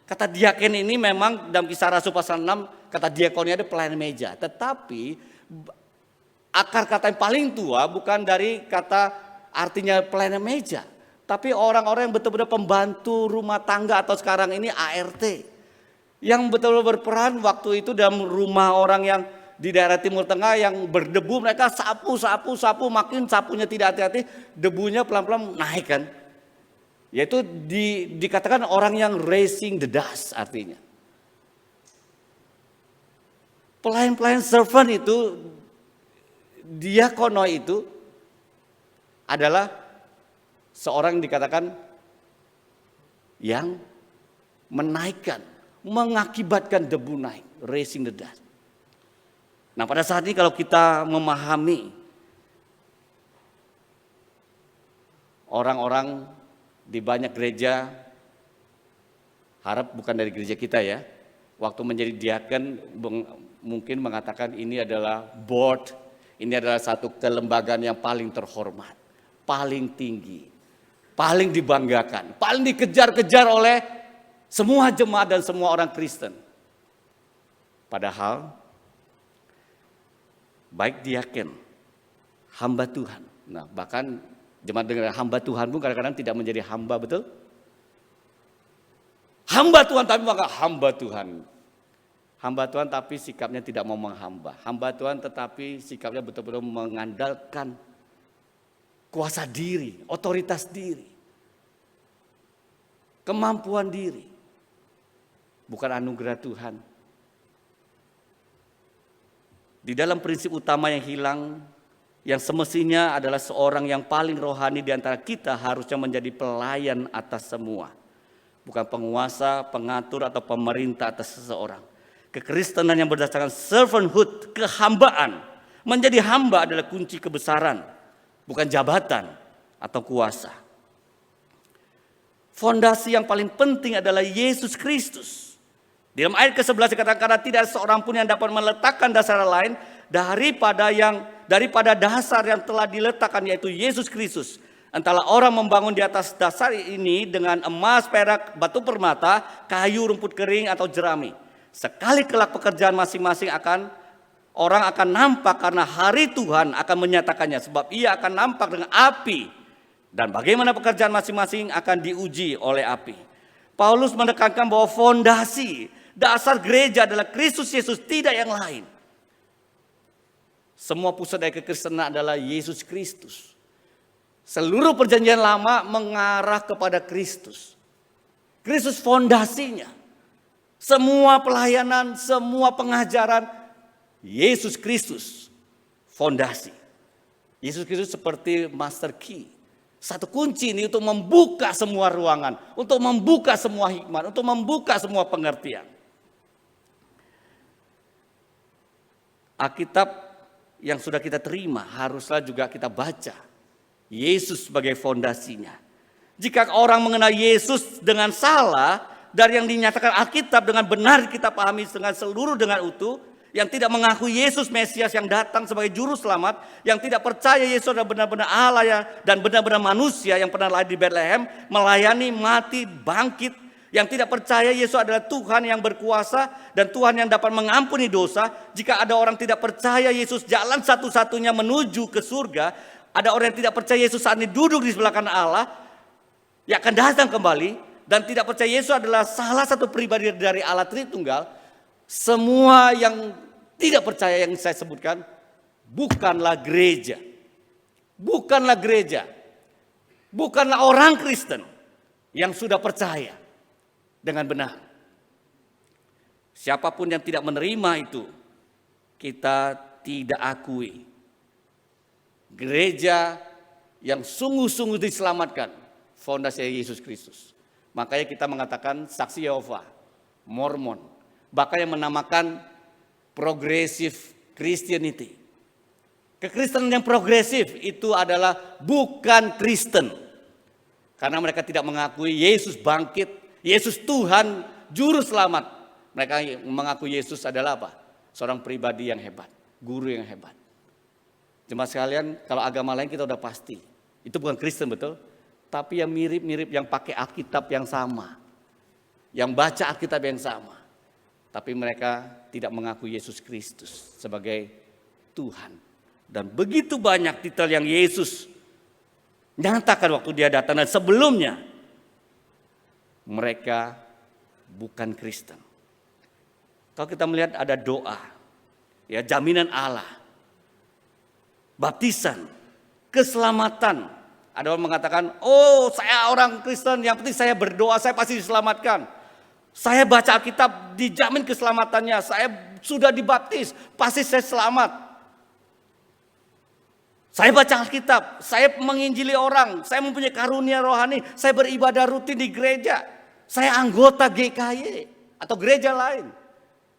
S4: Kata diaken ini memang dalam Kisah Rasul pasal 6, kata diakonoi ada pelayan meja. Tetapi akar kata yang paling tua bukan dari kata artinya pelayan meja. Tapi orang-orang yang betul-betul pembantu rumah tangga atau sekarang ini ART. Yang betul-betul berperan waktu itu dalam rumah orang yang di daerah Timur Tengah yang berdebu, mereka sapu, makin sapunya tidak hati-hati, debunya pelan-pelan naik kan. Yaitu dikatakan orang yang raising the dust artinya. Pelayan-pelayan servant itu, diakono itu adalah seorang yang dikatakan yang menaikkan, mengakibatkan debu naik, raising the dust. Nah pada saat ini kalau kita memahami orang-orang di banyak gereja, harap bukan dari gereja kita ya, waktu menjadi diaken mungkin mengatakan ini adalah board, ini adalah satu kelembagaan yang paling terhormat, paling tinggi, paling dibanggakan, paling dikejar-kejar oleh semua jemaat dan semua orang Kristen. Padahal baik diaken, hamba Tuhan. Nah bahkan jemaat dengan hamba Tuhan pun kadang-kadang tidak menjadi hamba, betul? Hamba Tuhan tapi maka hamba Tuhan. Hamba Tuhan tapi sikapnya tidak mau menghamba. Hamba Tuhan tetapi sikapnya betul-betul mengandalkan kuasa diri, otoritas diri. Kemampuan diri. Bukan anugerah Tuhan. Di dalam prinsip utama yang hilang, yang semestinya adalah seorang yang paling rohani di antara kita harusnya menjadi pelayan atas semua. Bukan penguasa, pengatur atau pemerintah atas seseorang. Kekristenan yang berdasarkan servanthood, kehambaan. Menjadi hamba adalah kunci kebesaran, bukan jabatan atau kuasa. Fondasi yang paling penting adalah Yesus Kristus. Di dalam ayat ke-11 dikatakan karena tidak ada seorang pun yang dapat meletakkan dasar lain daripada dasar yang telah diletakkan yaitu Yesus Kristus. Entahlah orang membangun di atas dasar ini dengan emas, perak, batu permata, kayu, rumput kering, atau jerami. Sekali kelak pekerjaan masing-masing orang akan nampak karena hari Tuhan akan menyatakannya. Sebab ia akan nampak dengan api. Dan bagaimana pekerjaan masing-masing akan diuji oleh api. Paulus menekankan bahwa fondasi dasar gereja adalah Kristus Yesus, tidak yang lain. Semua pusat dari kekristenan adalah Yesus Kristus. Seluruh perjanjian lama mengarah kepada Kristus. Kristus fondasinya. Semua pelayanan, semua pengajaran, Yesus Kristus fondasi. Yesus Kristus seperti master key. Satu kunci ini untuk membuka semua ruangan, untuk membuka semua hikmat, untuk membuka semua pengertian. Alkitab yang sudah kita terima haruslah juga kita baca. Yesus sebagai fondasinya. Jika orang mengenal Yesus dengan salah, dari yang dinyatakan Alkitab dengan benar kita pahami dengan utuh, yang tidak mengakui Yesus Mesias yang datang sebagai juru selamat, yang tidak percaya Yesus adalah benar-benar Allah ya, dan benar-benar manusia yang pernah lahir di Bethlehem, melayani, mati, bangkit, yang tidak percaya Yesus adalah Tuhan yang berkuasa dan Tuhan yang dapat mengampuni dosa. Jika ada orang tidak percaya Yesus jalan satu-satunya menuju ke surga, ada orang yang tidak percaya Yesus saat ini duduk di sebelah kanan Allah, yang akan datang kembali, dan tidak percaya Yesus adalah salah satu pribadi dari Allah Tritunggal. Semua yang tidak percaya yang saya sebutkan bukanlah gereja. Bukanlah gereja. Bukanlah orang Kristen yang sudah percaya dengan benar. Siapapun yang tidak menerima itu, kita tidak akui. Gereja yang sungguh-sungguh diselamatkan, fondasi Yesus Kristus. Makanya kita mengatakan saksi Yehova, Mormon. Bahkan yang menamakan progressive Christianity. Kekristenan yang progresif itu adalah bukan Kristen. Karena mereka tidak mengakui Yesus bangkit, Yesus Tuhan, Juru Selamat. Mereka mengaku Yesus adalah apa? Seorang pribadi yang hebat, guru yang hebat. Jemaat sekalian, kalau agama lain kita udah pasti. Itu bukan Kristen betul? Tapi yang mirip-mirip, yang pakai Alkitab yang sama. Yang baca Alkitab yang sama. Tapi mereka tidak mengaku Yesus Kristus sebagai Tuhan. Dan begitu banyak titel yang Yesus nyatakan waktu dia datang. Dan sebelumnya mereka bukan Kristen. Kalau kita melihat ada doa, ya jaminan Allah, baptisan, keselamatan. Ada orang mengatakan, oh saya orang Kristen, yang penting saya berdoa, saya pasti diselamatkan. Saya baca Alkitab, dijamin keselamatannya. Saya sudah dibaptis, pasti saya selamat. Saya baca Alkitab, saya menginjili orang, saya mempunyai karunia rohani, saya beribadah rutin di gereja. Saya anggota GKY atau gereja lain.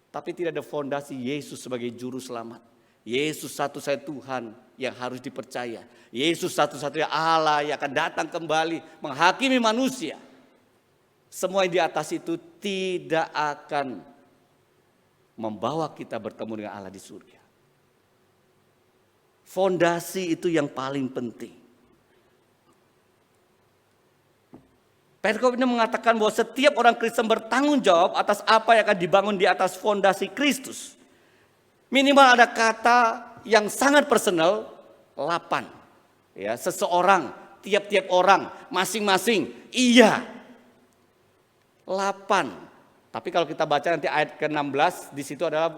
S4: Tapi tidak ada fondasi Yesus sebagai juru selamat. Yesus satu-satunya Tuhan yang harus dipercaya. Yesus satu-satunya Allah yang akan datang kembali menghakimi manusia. Semua yang di atas itu tidak akan membawa kita bertemu dengan Allah di surga. Fondasi itu yang paling penting. Perikop ini mengatakan bahwa setiap orang Kristen bertanggung jawab atas apa yang akan dibangun di atas fondasi Kristus. Minimal ada kata yang sangat personal, 8. Ya, seseorang, tiap-tiap orang, masing-masing, iya. 8. Tapi kalau kita baca nanti ayat ke-16, di situ adalah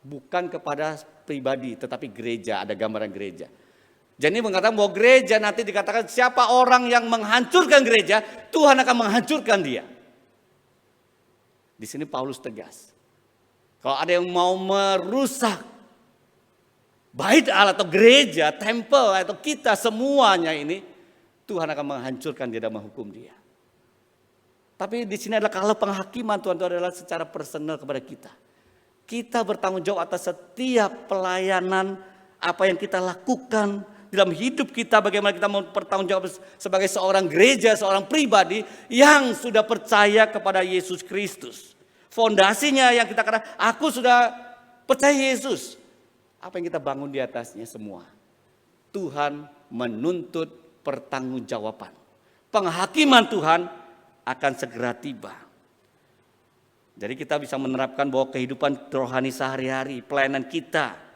S4: bukan kepada pribadi, tetapi gereja, ada gambaran gereja. Jadi mengatakan bahwa gereja nanti dikatakan siapa orang yang menghancurkan gereja, Tuhan akan menghancurkan dia. Di sini Paulus tegas. Kalau ada yang mau merusak bait Allah atau gereja, tempel atau kita semuanya ini, Tuhan akan menghancurkan dia dan menghukum dia. Tapi di sini adalah kalau penghakiman Tuhan itu adalah secara personal kepada kita. Kita bertanggung jawab atas setiap pelayanan, apa yang kita lakukan dalam hidup kita, bagaimana kita mau bertanggung jawab sebagai seorang gereja, seorang pribadi yang sudah percaya kepada Yesus Kristus. Fondasinya yang kita katakan, aku sudah percaya Yesus. Apa yang kita bangun di atasnya semua. Tuhan menuntut pertanggungjawaban. Penghakiman Tuhan akan segera tiba. Jadi kita bisa menerapkan bahwa kehidupan rohani sehari-hari, pelayanan kita,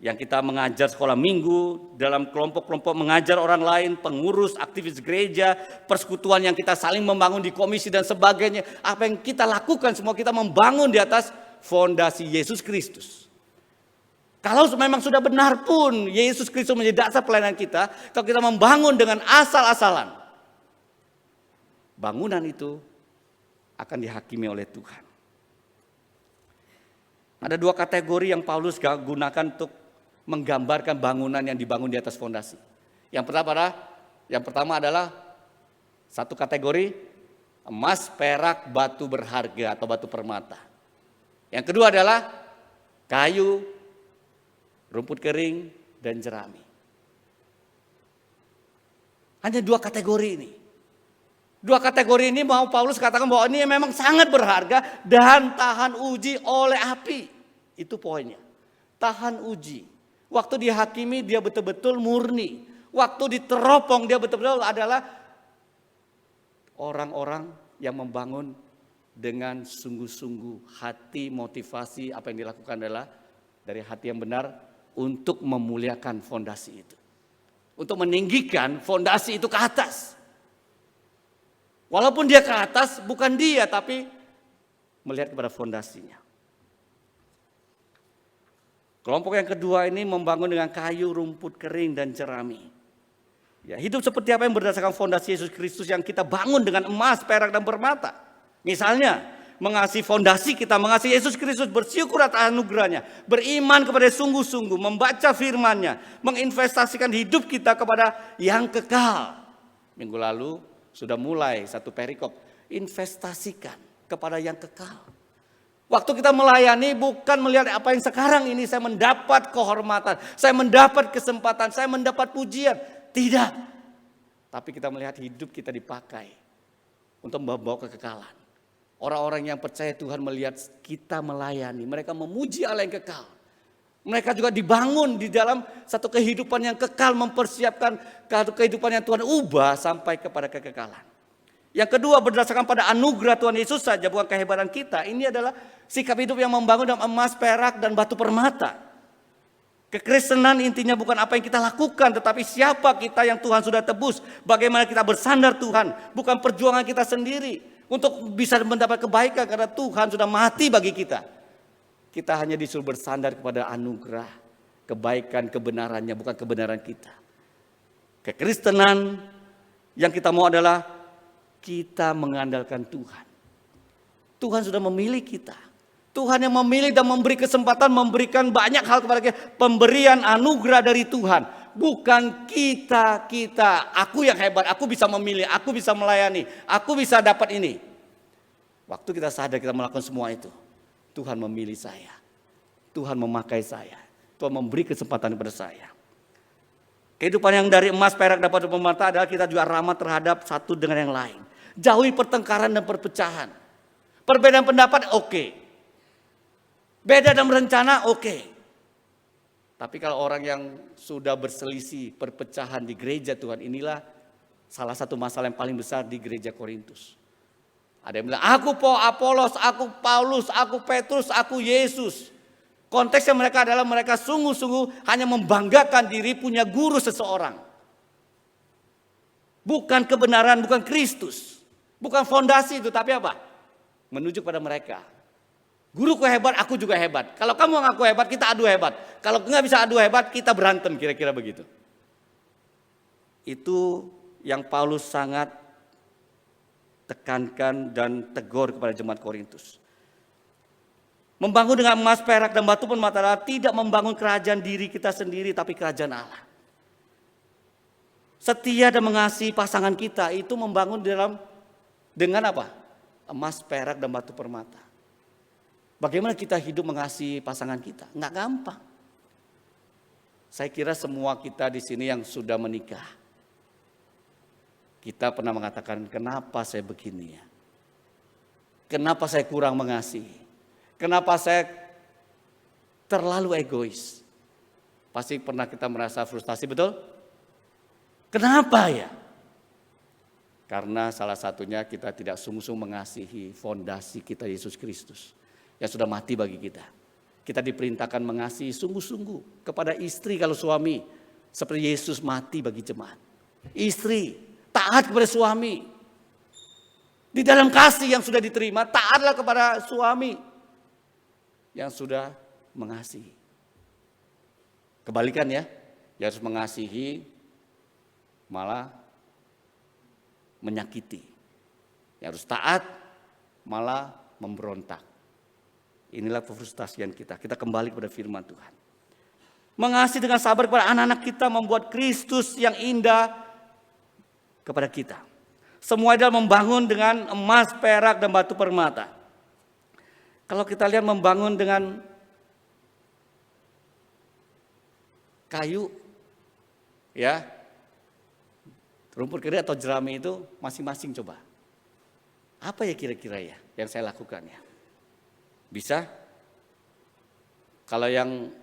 S4: yang kita mengajar sekolah minggu, dalam kelompok-kelompok mengajar orang lain, pengurus, aktivis gereja, persekutuan yang kita saling membangun di komisi dan sebagainya. Apa yang kita lakukan semua kita membangun di atas fondasi Yesus Kristus. Kalau memang sudah benar pun Yesus Kristus menjadi dasar pelayanan kita, kalau kita membangun dengan asal-asalan, bangunan itu akan dihakimi oleh Tuhan. Ada dua kategori yang Paulus gunakan untuk menggambarkan bangunan yang dibangun di atas fondasi. Yang pertama adalah satu kategori emas, perak, batu berharga atau batu permata. Yang kedua adalah kayu, rumput kering, dan jerami. Hanya dua kategori ini. Dua kategori ini mau Paulus katakan bahwa ini memang sangat berharga dan tahan uji oleh api. Itu poinnya. Tahan uji. Waktu dihakimi dia betul-betul murni. Waktu diteropong dia betul-betul adalah orang-orang yang membangun dengan sungguh-sungguh hati, motivasi. Apa yang dilakukan adalah dari hati yang benar untuk memuliakan fondasi itu. Untuk meninggikan fondasi itu ke atas. Walaupun dia ke atas, bukan dia, tapi melihat kepada fondasinya. Kelompok yang kedua ini membangun dengan kayu, rumput kering, dan jerami. Ya, hidup seperti apa yang berdasarkan fondasi Yesus Kristus yang kita bangun dengan emas, perak, dan permata. Misalnya, mengasihi fondasi kita, mengasihi Yesus Kristus, bersyukur atas anugerahnya, beriman kepada sungguh-sungguh, membaca firman-Nya, menginvestasikan hidup kita kepada yang kekal. Minggu lalu sudah mulai satu perikop, investasikan kepada yang kekal. Waktu kita melayani bukan melihat apa yang sekarang ini saya mendapat kehormatan, saya mendapat kesempatan, saya mendapat pujian. Tidak. Tapi kita melihat hidup kita dipakai untuk membawa kekekalan. Orang-orang yang percaya Tuhan melihat kita melayani, mereka memuji Allah yang kekal. Mereka juga dibangun di dalam satu kehidupan yang kekal, mempersiapkan kehidupan yang Tuhan ubah sampai kepada kekekalan. Yang kedua, berdasarkan pada anugerah Tuhan Yesus saja, bukan kehebatan kita. Ini adalah sikap hidup yang membangun dalam emas, perak, dan batu permata. Kekristenan intinya bukan apa yang kita lakukan, tetapi siapa kita yang Tuhan sudah tebus. Bagaimana kita bersandar Tuhan, bukan perjuangan kita sendiri untuk bisa mendapat kebaikan karena Tuhan sudah mati bagi kita. Kita hanya disuruh bersandar kepada anugerah, kebaikan, kebenarannya, bukan kebenaran kita. Kekristenan yang kita mau adalah kita mengandalkan Tuhan. Tuhan sudah memilih kita. Tuhan yang memilih dan memberi kesempatan, memberikan banyak hal kepada kita. Pemberian anugerah dari Tuhan. Bukan kita, aku yang hebat, aku bisa memilih, aku bisa melayani, aku bisa dapat ini. Waktu kita sadar kita melakukan semua itu, Tuhan memilih saya. Tuhan memakai saya. Tuhan memberi kesempatan kepada saya. Kehidupan yang dari emas, perak, dan batu permata adalah kita juga ramah terhadap satu dengan yang lain. Jauhi pertengkaran dan perpecahan. Perbedaan pendapat oke. Beda dalam rencana oke. Tapi kalau orang yang sudah berselisih, perpecahan di gereja Tuhan, inilah salah satu masalah yang paling besar di gereja Korintus. Ada yang bilang, aku Apolos, aku Paulus, aku Petrus, aku Yesus. Konteksnya mereka adalah mereka sungguh-sungguh hanya membanggakan diri punya guru seseorang. Bukan kebenaran, bukan Kristus. Bukan fondasi itu, tapi apa? Menuju pada mereka. Guruku hebat, aku juga hebat. Kalau kamu ngaku hebat, kita adu hebat. Kalau nggak bisa adu hebat, kita berantem, kira-kira begitu. Itu yang Paulus sangat tekankan dan tegur kepada jemaat Korintus. Membangun dengan emas, perak, dan batu permata tidak membangun kerajaan diri kita sendiri, tapi kerajaan Allah. Setia dan mengasihi pasangan kita itu membangun dengan apa? Emas, perak, dan batu permata. Bagaimana kita hidup mengasihi pasangan kita? Nggak gampang. Saya kira semua kita di sini yang sudah menikah, kita pernah mengatakan, kenapa saya begini ya? Kenapa saya kurang mengasihi? Kenapa saya terlalu egois? Pasti pernah kita merasa frustasi, betul? Kenapa ya? Karena salah satunya kita tidak sungguh-sungguh mengasihi fondasi kita Yesus Kristus yang sudah mati bagi kita. Kita diperintahkan mengasihi sungguh-sungguh kepada istri kalau suami, seperti Yesus mati bagi jemaat. Istri taat kepada suami. Di dalam kasih yang sudah diterima, taatlah kepada suami yang sudah mengasihi. Kebalikan ya, dia harus mengasihi malah menyakiti. Yang harus taat malah memberontak. Inilah kefrustasian kita. Kita kembali kepada firman Tuhan. Mengasihi dengan sabar kepada anak-anak kita membuat Kristus yang indah kepada kita. Semua adalah membangun dengan emas, perak, dan batu permata. Kalau kita lihat membangun dengan kayu, ya, rumput kering atau jerami itu masing-masing coba. Apa ya kira-kira ya yang saya lakukan ya? Bisa? Kalau yang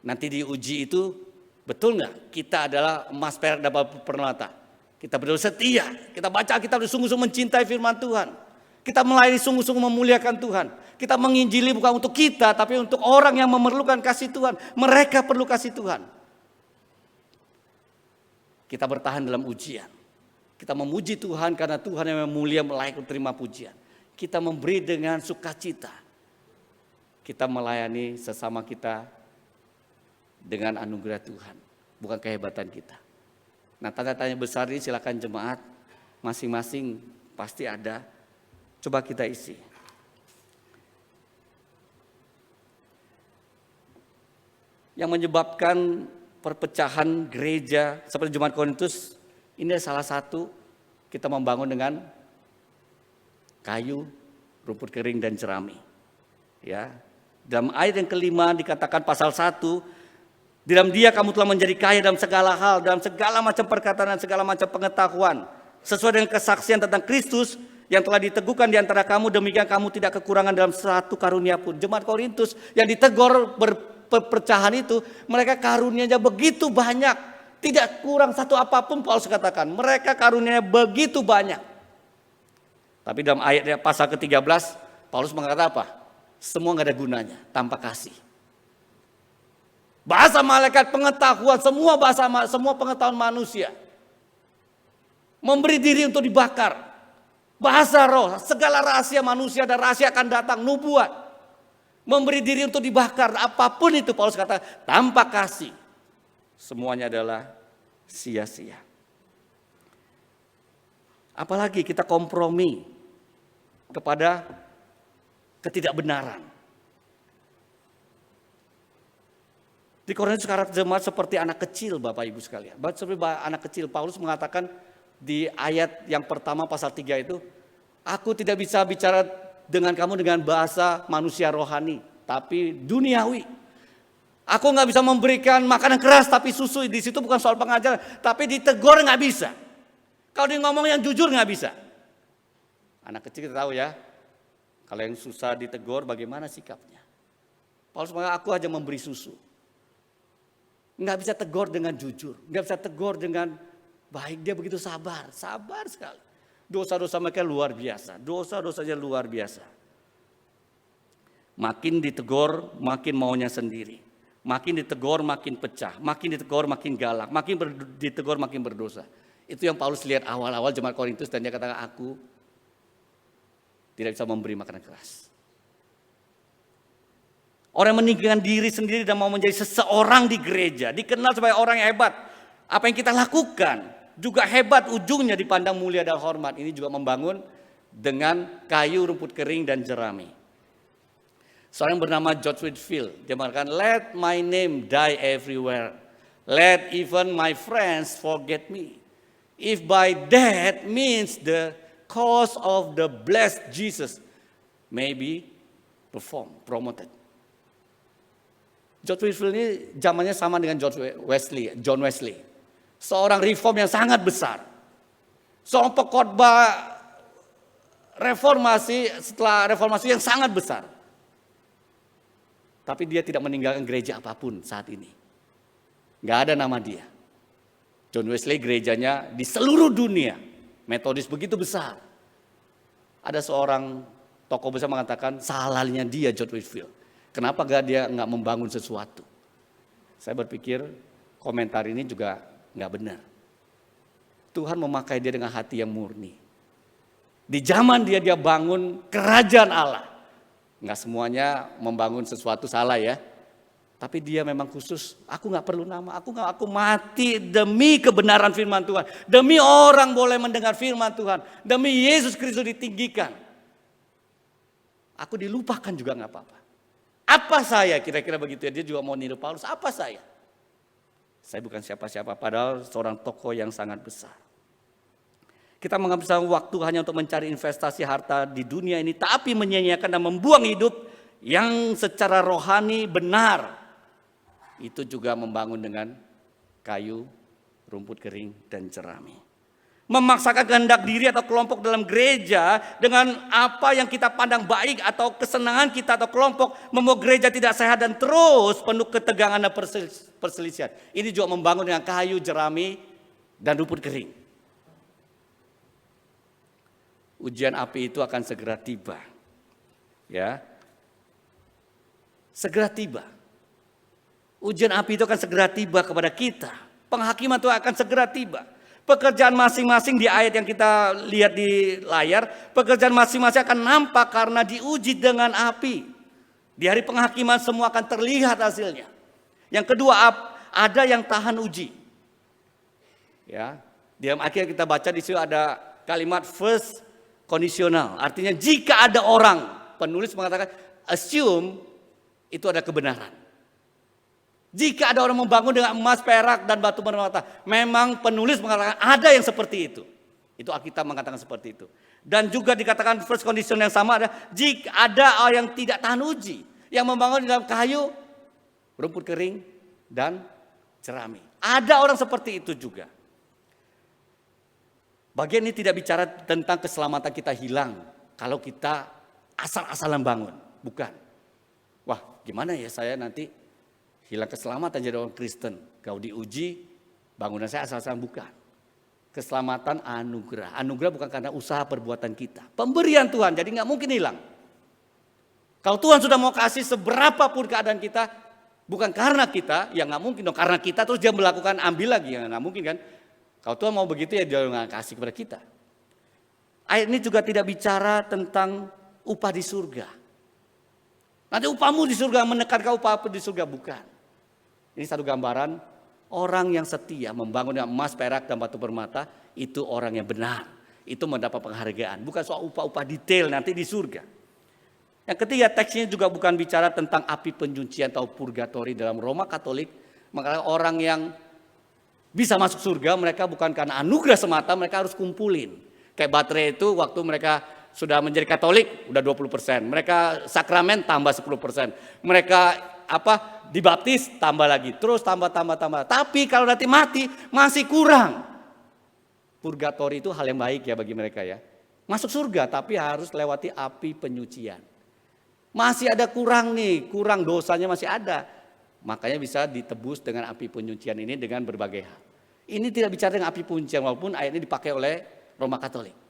S4: nanti diuji itu betul nggak? Kita adalah emas, perak, dan batu permata. Kita betul-betul setia, kita baca, kita sungguh-sungguh mencintai firman Tuhan. Kita melayani sungguh-sungguh memuliakan Tuhan. Kita menginjili bukan untuk kita, tapi untuk orang yang memerlukan kasih Tuhan. Mereka perlu kasih Tuhan. Kita bertahan dalam ujian. Kita memuji Tuhan karena Tuhan yang mulia layak terima pujian. Kita memberi dengan sukacita. Kita melayani sesama kita dengan anugerah Tuhan, bukan kehebatan kita. Nah, tanda-tanya besar ini silakan jemaat masing-masing pasti ada. Coba kita isi. Yang menyebabkan perpecahan gereja seperti jemaat Korintus ini salah satu, kita membangun dengan kayu, rumput kering dan jerami. Ya. Dalam ayat yang kelima dikatakan pasal 1, di dalam Dia kamu telah menjadi kaya dalam segala hal, dalam segala macam perkataan dan segala macam pengetahuan, sesuai dengan kesaksian tentang Kristus yang telah diteguhkan di antara kamu, demikian kamu tidak kekurangan dalam satu karunia pun. Jemaat Korintus yang ditegur perpecahan itu, mereka karunianya begitu banyak, tidak kurang satu apapun. Paulus katakan, mereka karunianya begitu banyak. Tapi dalam ayat pasal ke-13, Paulus mengatakan apa? Semua nggak ada gunanya tanpa kasih. Bahasa malaikat, pengetahuan, semua pengetahuan manusia. Memberi diri untuk dibakar. Bahasa roh, segala rahasia manusia dan rahasia akan datang, nubuat. Memberi diri untuk dibakar, apapun itu Paulus kata, tanpa kasih. Semuanya adalah sia-sia. Apalagi kita kompromi kepada ketidakbenaran. Di Korintus karakter jemaat seperti anak kecil Bapak Ibu sekalian. Seperti anak kecil, Paulus mengatakan di ayat yang pertama pasal 3 itu, aku tidak bisa bicara dengan kamu dengan bahasa manusia rohani, tapi duniawi. Aku nggak bisa memberikan makanan keras tapi susu. Di situ bukan soal pengajaran, tapi ditegur nggak bisa. Kalau dia ngomong yang jujur nggak bisa. Anak kecil kita tahu ya, kalau yang susah ditegur bagaimana sikapnya. Paulus mengatakan aku aja memberi susu. Nggak bisa tegur dengan jujur, nggak bisa tegur dengan baik. Dia begitu sabar sekali. Dosa-dosa mereka luar biasa, dosa-dosanya luar biasa. Makin ditegur, makin maunya sendiri. Makin ditegur, makin pecah. Makin ditegur, makin galak. Makin ditegur, makin berdosa. Itu yang Paulus lihat awal-awal jemaat Korintus, dan dia katakan aku tidak bisa memberi makanan keras. Orang yang meninggikan diri sendiri dan mau menjadi seseorang di gereja, dikenal sebagai orang yang hebat. Apa yang kita lakukan juga hebat, ujungnya dipandang mulia dan hormat. Ini juga membangun dengan kayu, rumput kering, dan jerami. Seorang bernama George Whitefield, dia mengatakan, let my name die everywhere. Let even my friends forget me. If by that means the cause of the blessed Jesus may be promoted. George Whitefield ini zamannya sama dengan John Wesley. Seorang reform yang sangat besar. Seorang pengkhotbah reformasi setelah reformasi yang sangat besar. Tapi dia tidak meninggalkan gereja apapun saat ini. Gak ada nama dia. John Wesley gerejanya di seluruh dunia, Metodis begitu besar. Ada seorang tokoh besar mengatakan salahnya dia John Wesley. Kenapa dia nggak membangun sesuatu? Saya berpikir komentar ini juga nggak benar. Tuhan memakai dia dengan hati yang murni. Di zaman dia bangun kerajaan Allah. Nggak semuanya membangun sesuatu salah ya. Tapi dia memang khusus, aku nggak perlu nama, aku mati demi kebenaran firman Tuhan. Demi orang boleh mendengar firman Tuhan. Demi Yesus Kristus ditinggikan. Aku dilupakan juga nggak apa-apa. Apa saya kira-kira begitu ya, dia juga mau niru Paulus, apa saya? Saya bukan siapa-siapa, padahal seorang tokoh yang sangat besar. Kita menghabiskan waktu hanya untuk mencari investasi harta di dunia ini, tapi menyia-nyiakan dan membuang hidup yang secara rohani benar. Itu juga membangun dengan kayu, rumput kering, dan jerami. Memaksakan kehendak diri atau kelompok dalam gereja dengan apa yang kita pandang baik atau kesenangan kita atau kelompok membuat gereja tidak sehat dan terus penuh ketegangan dan perselisihan. Ini juga membangun dengan kayu, jerami, dan rumput kering. Ujian api itu akan segera tiba. Ya. Segera tiba. Ujian api itu akan segera tiba kepada kita. Penghakiman itu akan segera tiba. Pekerjaan masing-masing di ayat yang kita lihat di layar, pekerjaan masing-masing akan nampak karena diuji dengan api. Di hari penghakiman semua akan terlihat hasilnya. Yang kedua, ada yang tahan uji. Ya, di dalam akhir kita baca di situ ada kalimat first kondisional. Artinya jika ada orang, penulis mengatakan assume itu ada kebenaran. Jika ada orang membangun dengan emas, perak, dan batu permata, memang penulis mengatakan ada yang seperti itu. Itu Alkitab mengatakan seperti itu. Dan juga dikatakan first condition yang sama ada, jika ada orang yang tidak tahan uji, yang membangun dalam kayu, rumput kering, dan jerami. Ada orang seperti itu juga. Bagian ini tidak bicara tentang keselamatan kita hilang kalau kita asal-asalan bangun. Bukan. Wah, gimana ya saya nanti hilang keselamatan jadi orang Kristen. Kau diuji, bangunan saya asal-asalan, bukan. Keselamatan anugerah. Anugerah bukan karena usaha perbuatan kita. Pemberian Tuhan, jadi nggak mungkin hilang. Kalau Tuhan sudah mau kasih seberapapun keadaan kita, bukan karena kita, ya nggak mungkin dong. Karena kita terus dia melakukan ambil lagi, ya nggak mungkin kan. Kalau Tuhan mau begitu ya dia nggak kasih kepada kita. Ayat ini juga tidak bicara tentang upah di surga. Nanti upahmu di surga menekan kau upah di surga, bukan. Ini satu gambaran orang yang setia membangun dengan emas, perak, dan batu permata, itu orang yang benar. Itu mendapat penghargaan. Bukan soal upah-upah detail nanti di surga. Yang ketiga, teksnya juga bukan bicara tentang api penyucian atau purgatori dalam Roma Katolik. Maka orang yang bisa masuk surga, mereka bukan karena anugerah semata, mereka harus kumpulin. Kayak baterai itu waktu mereka sudah menjadi Katolik, udah 20%. Mereka sakramen tambah 10%. Mereka dibaptis tambah lagi, terus tambah. Tapi kalau nanti mati masih kurang. Purgatori itu hal yang baik ya bagi mereka ya. Masuk surga tapi harus lewati api penyucian. Masih ada kurang nih, kurang dosanya masih ada. Makanya bisa ditebus dengan api penyucian ini dengan berbagai hal. Ini tidak bicara dengan api penyucian walaupun ayat ini dipakai oleh Roma Katolik.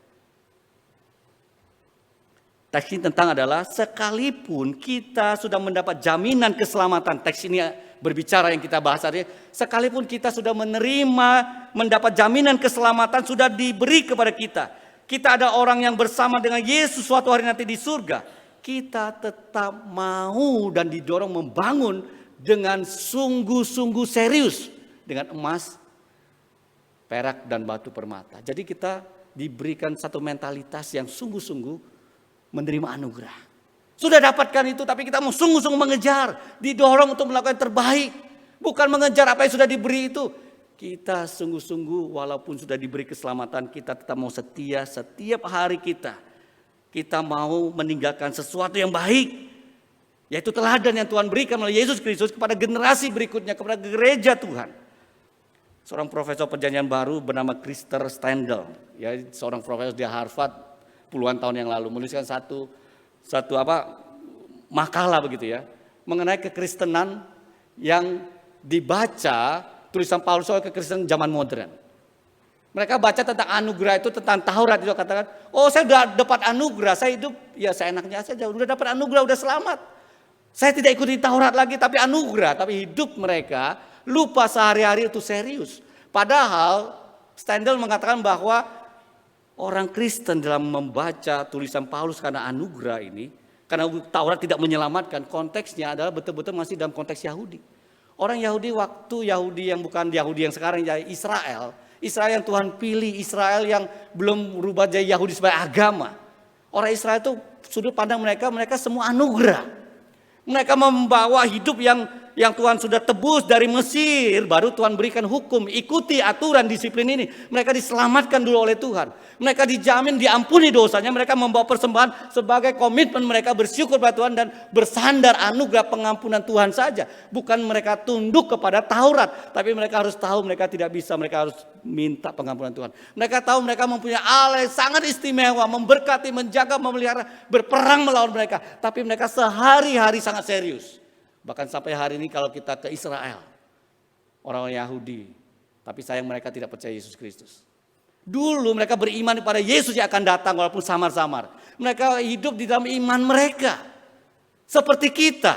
S4: Teks ini tentang adalah sekalipun kita sudah mendapat jaminan keselamatan. Teks ini berbicara yang kita bahas hari ini. Sekalipun kita sudah menerima, mendapat jaminan keselamatan sudah diberi kepada kita. Kita ada orang yang bersama dengan Yesus suatu hari nanti di surga. Kita tetap mau dan didorong membangun dengan sungguh-sungguh serius. Dengan emas, perak, dan batu permata. Jadi kita diberikan satu mentalitas yang sungguh-sungguh menerima anugerah. Sudah dapatkan itu tapi kita mau sungguh-sungguh mengejar, didorong untuk melakukan yang terbaik, bukan mengejar apa yang sudah diberi itu. Kita sungguh-sungguh walaupun sudah diberi keselamatan, kita tetap mau setia setiap hari kita. Kita mau meninggalkan sesuatu yang baik, yaitu teladan yang Tuhan berikan oleh Yesus Kristus kepada generasi berikutnya, kepada gereja Tuhan. Seorang profesor perjanjian baru bernama Christer Stendel, ya, seorang profesor di Harvard puluhan tahun yang lalu menuliskan satu makalah begitu ya mengenai kekristenan yang dibaca tulisan Paulus soal kekristenan zaman modern. Mereka baca tentang anugerah itu, tentang Taurat itu katakan, oh saya sudah dapat anugerah, saya hidup ya seenaknya saja, sudah dapat anugerah, sudah selamat. Saya tidak ikuti Taurat lagi tapi anugerah, tapi hidup mereka lupa sehari-hari itu serius. Padahal Stendhal mengatakan bahwa orang Kristen dalam membaca tulisan Paulus karena anugerah ini, karena Taurat tidak menyelamatkan, konteksnya adalah betul-betul masih dalam konteks Yahudi. Orang Yahudi waktu Yahudi yang bukan Yahudi yang sekarang, Israel yang Tuhan pilih, Israel yang belum berubah jadi Yahudi sebagai agama. Orang Israel itu sudut pandang mereka semua anugerah. Mereka membawa hidup yang Tuhan sudah tebus dari Mesir, baru Tuhan berikan hukum, ikuti aturan disiplin ini. Mereka diselamatkan dulu oleh Tuhan. Mereka dijamin diampuni dosanya, mereka membawa persembahan sebagai komitmen mereka bersyukur pada Tuhan dan bersandar anugerah pengampunan Tuhan saja. Bukan mereka tunduk kepada Taurat, tapi mereka harus tahu mereka tidak bisa, mereka harus minta pengampunan Tuhan. Mereka tahu mereka mempunyai Allah yang sangat istimewa, memberkati, menjaga, memelihara, berperang melawan mereka. Tapi mereka sehari-hari sangat serius. Bahkan sampai hari ini kalau kita ke Israel, orang Yahudi, tapi sayang mereka tidak percaya Yesus Kristus. Dulu mereka beriman kepada Yesus yang akan datang walaupun samar-samar. Mereka hidup di dalam iman mereka. Seperti kita.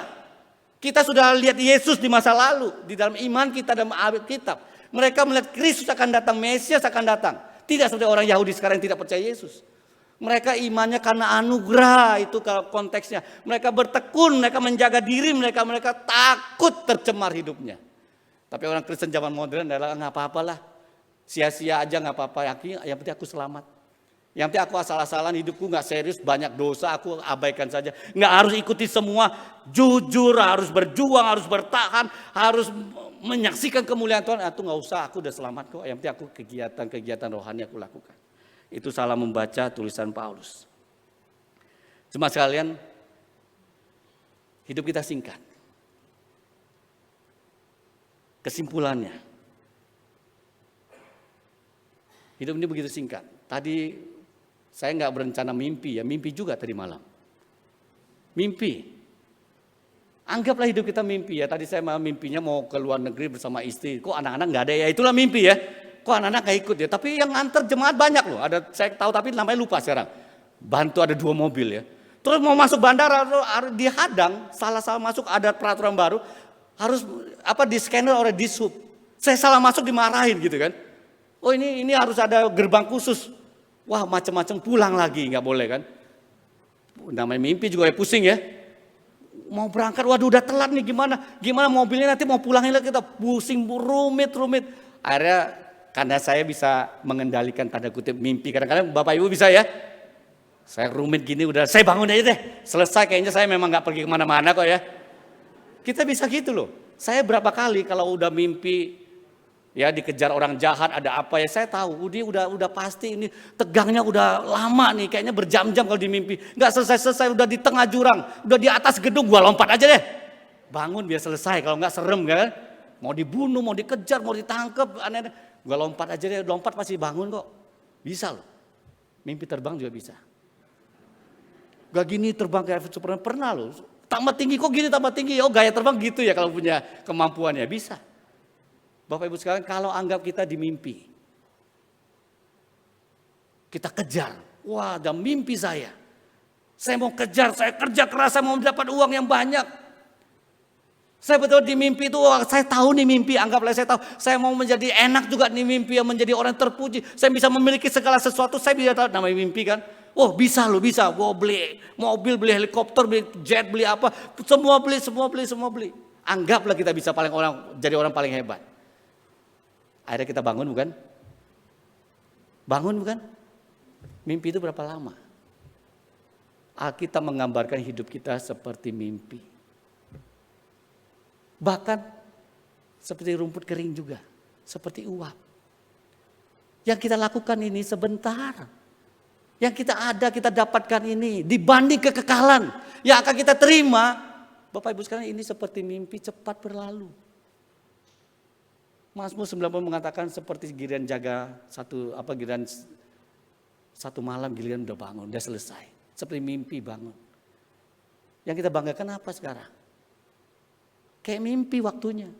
S4: Kita sudah lihat Yesus di masa lalu. Di dalam iman kita dalam Alkitab. Mereka melihat Kristus akan datang, Mesias akan datang. Tidak seperti orang Yahudi sekarang yang tidak percaya Yesus. Mereka imannya karena anugerah, itu konteksnya. Mereka bertekun, mereka menjaga diri mereka takut tercemar hidupnya. Tapi orang Kristen zaman modern adalah nggak apa-apalah. Sia-sia aja nggak apa-apa, yang penting aku selamat. Yang penting aku asal-asalan, hidupku nggak serius, banyak dosa, aku abaikan saja. Nggak harus ikuti semua, jujur, harus berjuang, harus bertahan, harus menyaksikan kemuliaan Tuhan. Itu nggak usah, aku udah selamat kok. Yang penting aku kegiatan rohani aku lakukan. Itu salah membaca tulisan Paulus. Jemaat sekalian, hidup kita singkat. Kesimpulannya, hidup ini begitu singkat. Tadi saya nggak berencana mimpi ya, mimpi juga tadi malam. Mimpi. Anggaplah hidup kita mimpi ya. Tadi saya mimpinya mau ke luar negeri bersama istri. Kok anak-anak nggak ada ya? Itulah mimpi ya. Kok anak-anak gak ikut ya? Tapi yang antar jemaat banyak loh. Ada, saya tahu tapi namanya lupa sekarang. Bantu ada 2 mobil ya. Terus mau masuk bandara dihadang, salah masuk, ada peraturan baru. Harus di scanner oleh dishub. Saya salah masuk dimarahin gitu kan. Oh ini harus ada gerbang khusus. Wah macam-macam, pulang lagi nggak boleh kan. Namanya mimpi juga ya pusing ya. Mau berangkat, waduh udah telat nih gimana mobilnya nanti mau pulangin lagi, kita pusing rumit. Akhirnya karena saya bisa mengendalikan tanda kutip mimpi, kadang-kadang Bapak Ibu bisa ya. Saya rumit gini udah, saya bangun aja deh. Selesai kayaknya saya memang gak pergi kemana-mana kok ya. Kita bisa gitu loh. Saya berapa kali kalau udah mimpi ya dikejar orang jahat ada apa ya, saya tahu dia udah pasti ini tegangnya udah lama nih, kayaknya berjam-jam kalau di mimpi. Gak selesai udah di tengah jurang, udah di atas gedung, gua lompat aja deh. Bangun biar selesai, kalau gak serem kan. Mau dibunuh, mau dikejar, mau ditangkap, aneh-aneh. Gua lompat aja deh, lompat pasti bangun kok. Bisa loh. Mimpi terbang juga bisa. Gak gini terbang kayak Superman, pernah loh. Tambah tinggi kok gini tambah tinggi. Oh gaya terbang gitu ya kalau punya kemampuannya, bisa. Bapak Ibu sekalian, kalau anggap kita di mimpi. Kita kejar. Wah, ada mimpi saya. Saya mau kejar, saya kerja keras, saya mau dapat uang yang banyak. Saya betul di mimpi itu, saya tahu nih mimpi, anggaplah saya tahu. Saya mau menjadi enak juga nih mimpi, yang menjadi orang terpuji. Saya bisa memiliki segala sesuatu, saya bisa tahu namanya mimpi kan. Oh bisa loh, bisa. Mau beli mobil, beli helikopter, beli jet, beli apa. Semua beli. Anggaplah kita bisa jadi orang paling hebat. Akhirnya kita bangun bukan? Bangun bukan? Mimpi itu berapa lama? Alkitab menggambarkan hidup kita seperti mimpi. Bahkan seperti rumput kering juga, seperti uap. Yang kita lakukan ini sebentar. Yang kita dapatkan ini dibanding kekekalan yang akan kita terima. Bapak Ibu sekalian, ini seperti mimpi cepat berlalu. Mazmur 90 mengatakan seperti giliran jaga giliran satu malam, giliran udah bangun, udah selesai. Seperti mimpi bangun. Yang kita banggakan apa sekarang? Kayak mimpi waktunya.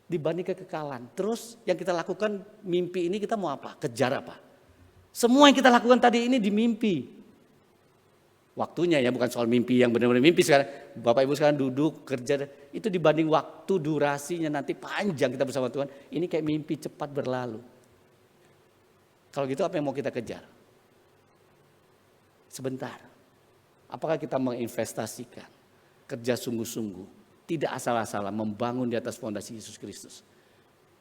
S4: dibanding kekekalan. Terus yang kita lakukan mimpi ini kita mau apa? Kejar apa? Semua yang kita lakukan tadi ini di mimpi. Waktunya ya, bukan soal mimpi yang benar-benar mimpi sekarang. Bapak Ibu sekarang duduk, kerja, itu dibanding waktu durasinya nanti panjang kita bersama Tuhan. Ini kayak mimpi cepat berlalu. Kalau gitu apa yang mau kita kejar? Sebentar. Apakah kita menginvestasikan, kerja sungguh-sungguh, tidak asal-asalan membangun di atas fondasi Yesus Kristus.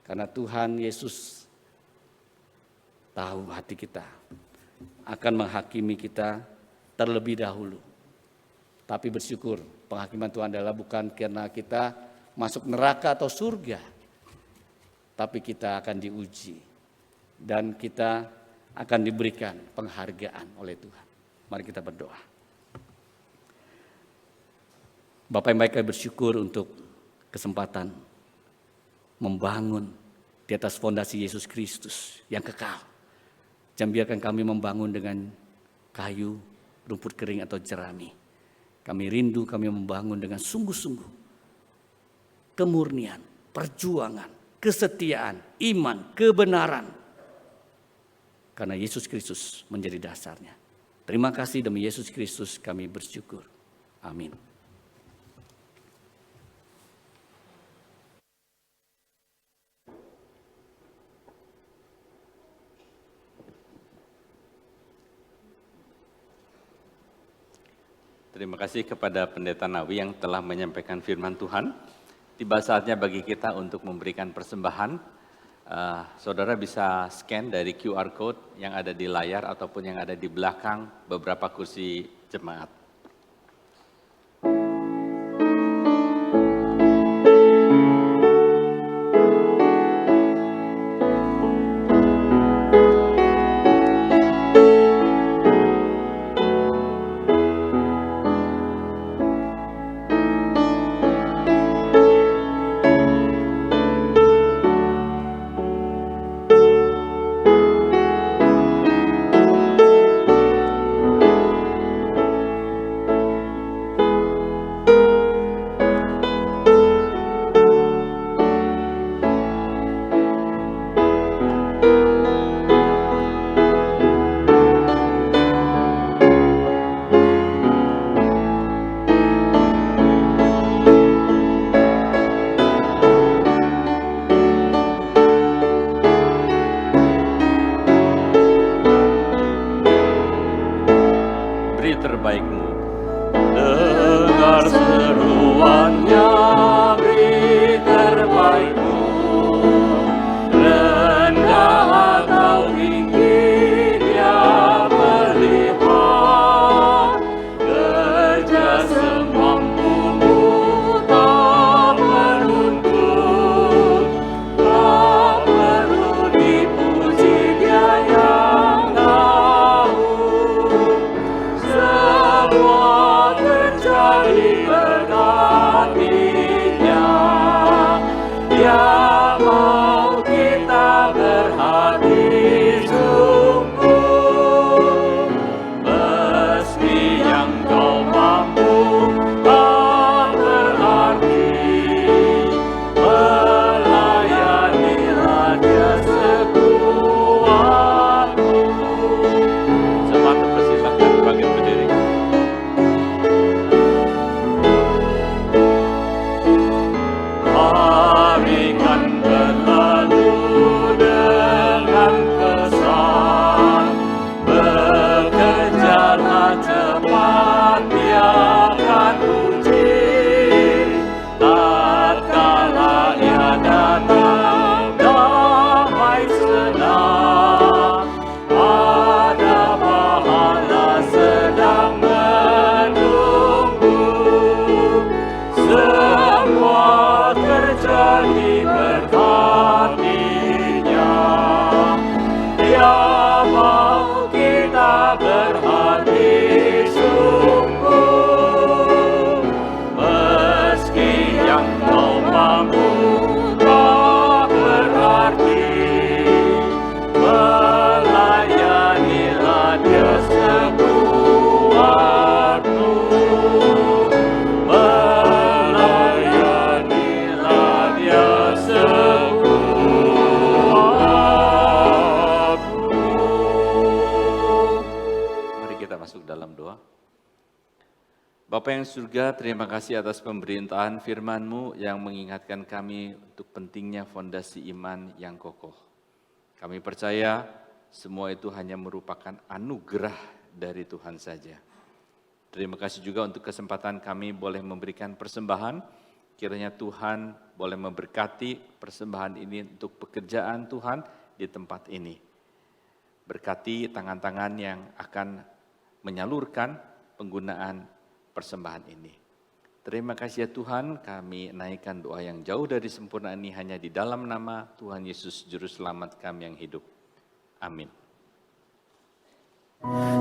S4: Karena Tuhan Yesus tahu hati kita, akan menghakimi kita terlebih dahulu. Tapi bersyukur penghakiman Tuhan adalah bukan karena kita masuk neraka atau surga. Tapi kita akan diuji. Dan kita akan diberikan penghargaan oleh Tuhan. Mari kita berdoa. Bapak yang baik, kami bersyukur untuk kesempatan membangun di atas fondasi Yesus Kristus yang kekal. Jangan biarkan kami membangun dengan kayu, rumput kering atau jerami. Kami rindu kami membangun dengan sungguh-sungguh. Kemurnian, perjuangan, kesetiaan, iman, kebenaran. Karena Yesus Kristus menjadi dasarnya. Terima kasih demi Yesus Kristus kami bersyukur. Amin.
S2: Terima kasih kepada Pendeta Nawi yang telah menyampaikan firman Tuhan. Tiba saatnya bagi kita untuk memberikan persembahan. Saudara bisa scan dari QR Code yang ada di layar ataupun yang ada di belakang beberapa kursi jemaat.
S5: Semua terjadi berkat
S2: yang surga, terima kasih atas pemberitaan firman-Mu yang mengingatkan kami untuk pentingnya fondasi iman yang kokoh. Kami percaya semua itu hanya merupakan anugerah dari Tuhan saja. Terima kasih juga untuk kesempatan kami boleh memberikan persembahan. Kiranya Tuhan boleh memberkati persembahan ini untuk pekerjaan Tuhan di tempat ini. Berkati tangan-tangan yang akan menyalurkan penggunaan persembahan ini. Terima kasih ya Tuhan, kami naikkan doa yang jauh dari sempurna ini hanya di dalam nama Tuhan Yesus Juru Selamat kami yang hidup. Amin.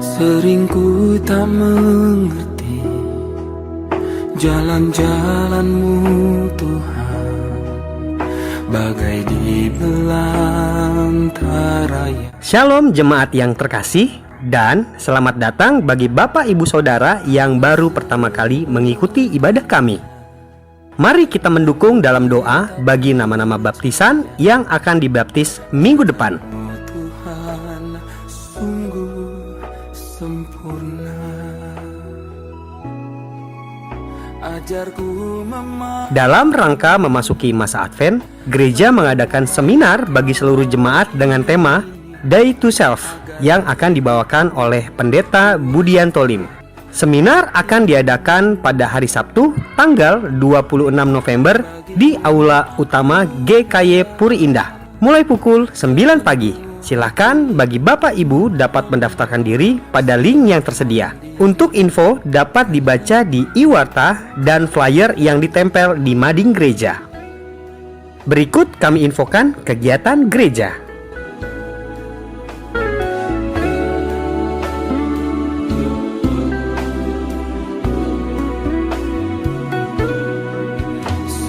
S5: Sering ku tak mengerti jalan-jalan-Mu Tuhan, bagai di belantara.
S6: Shalom jemaat yang terkasih, dan selamat datang bagi Bapak Ibu Saudara yang baru pertama kali mengikuti ibadah kami. Mari kita mendukung dalam doa bagi nama-nama baptisan yang akan dibaptis minggu depan.
S5: Tuhan sungguh sempurna, ajarku
S6: Dalam rangka memasuki masa Advent, gereja mengadakan seminar bagi seluruh jemaat dengan tema Day to Self yang akan dibawakan oleh Pendeta Budian Tolim. Seminar akan diadakan pada hari Sabtu, tanggal 26 November di Aula Utama GKY Puri Indah, mulai pukul 9 pagi. Silakan bagi Bapak Ibu dapat mendaftarkan diri pada link yang tersedia. Untuk info dapat dibaca di e-warta dan flyer yang ditempel di mading gereja. Berikut kami infokan kegiatan gereja.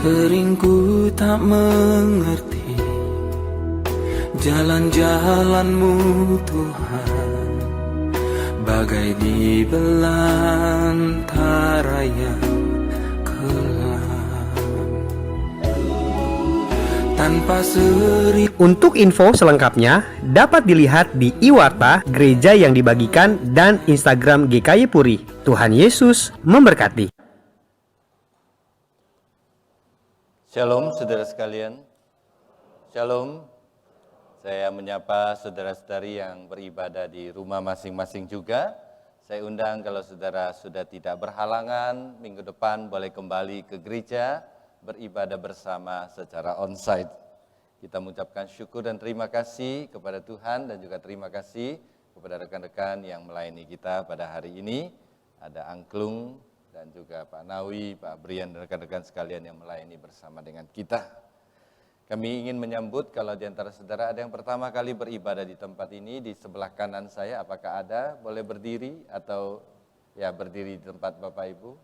S5: Sering ku tak mengerti jalan-jalan-Mu Tuhan, bagai di belantara yang kelam. Tanpa seri.
S6: Untuk info selengkapnya dapat dilihat di e-warta gereja yang dibagikan dan Instagram GKY Puri. Tuhan Yesus memberkati.
S7: Shalom saudara sekalian, Shalom. Saya menyapa saudara-saudari yang beribadah di rumah masing-masing juga. Saya undang kalau saudara sudah tidak berhalangan, minggu depan boleh kembali ke gereja, beribadah bersama secara onsite. Kita mengucapkan syukur dan terima kasih kepada Tuhan dan juga terima kasih kepada rekan-rekan yang melayani kita pada hari ini. Ada Angklung dan juga Pak Nawi, Pak Brian dan rekan-rekan sekalian yang melayani bersama dengan kita. Kami ingin menyambut kalau di antara saudara ada yang pertama kali beribadah di tempat ini, di sebelah kanan saya, apakah ada? Boleh berdiri atau ya berdiri di tempat Bapak Ibu?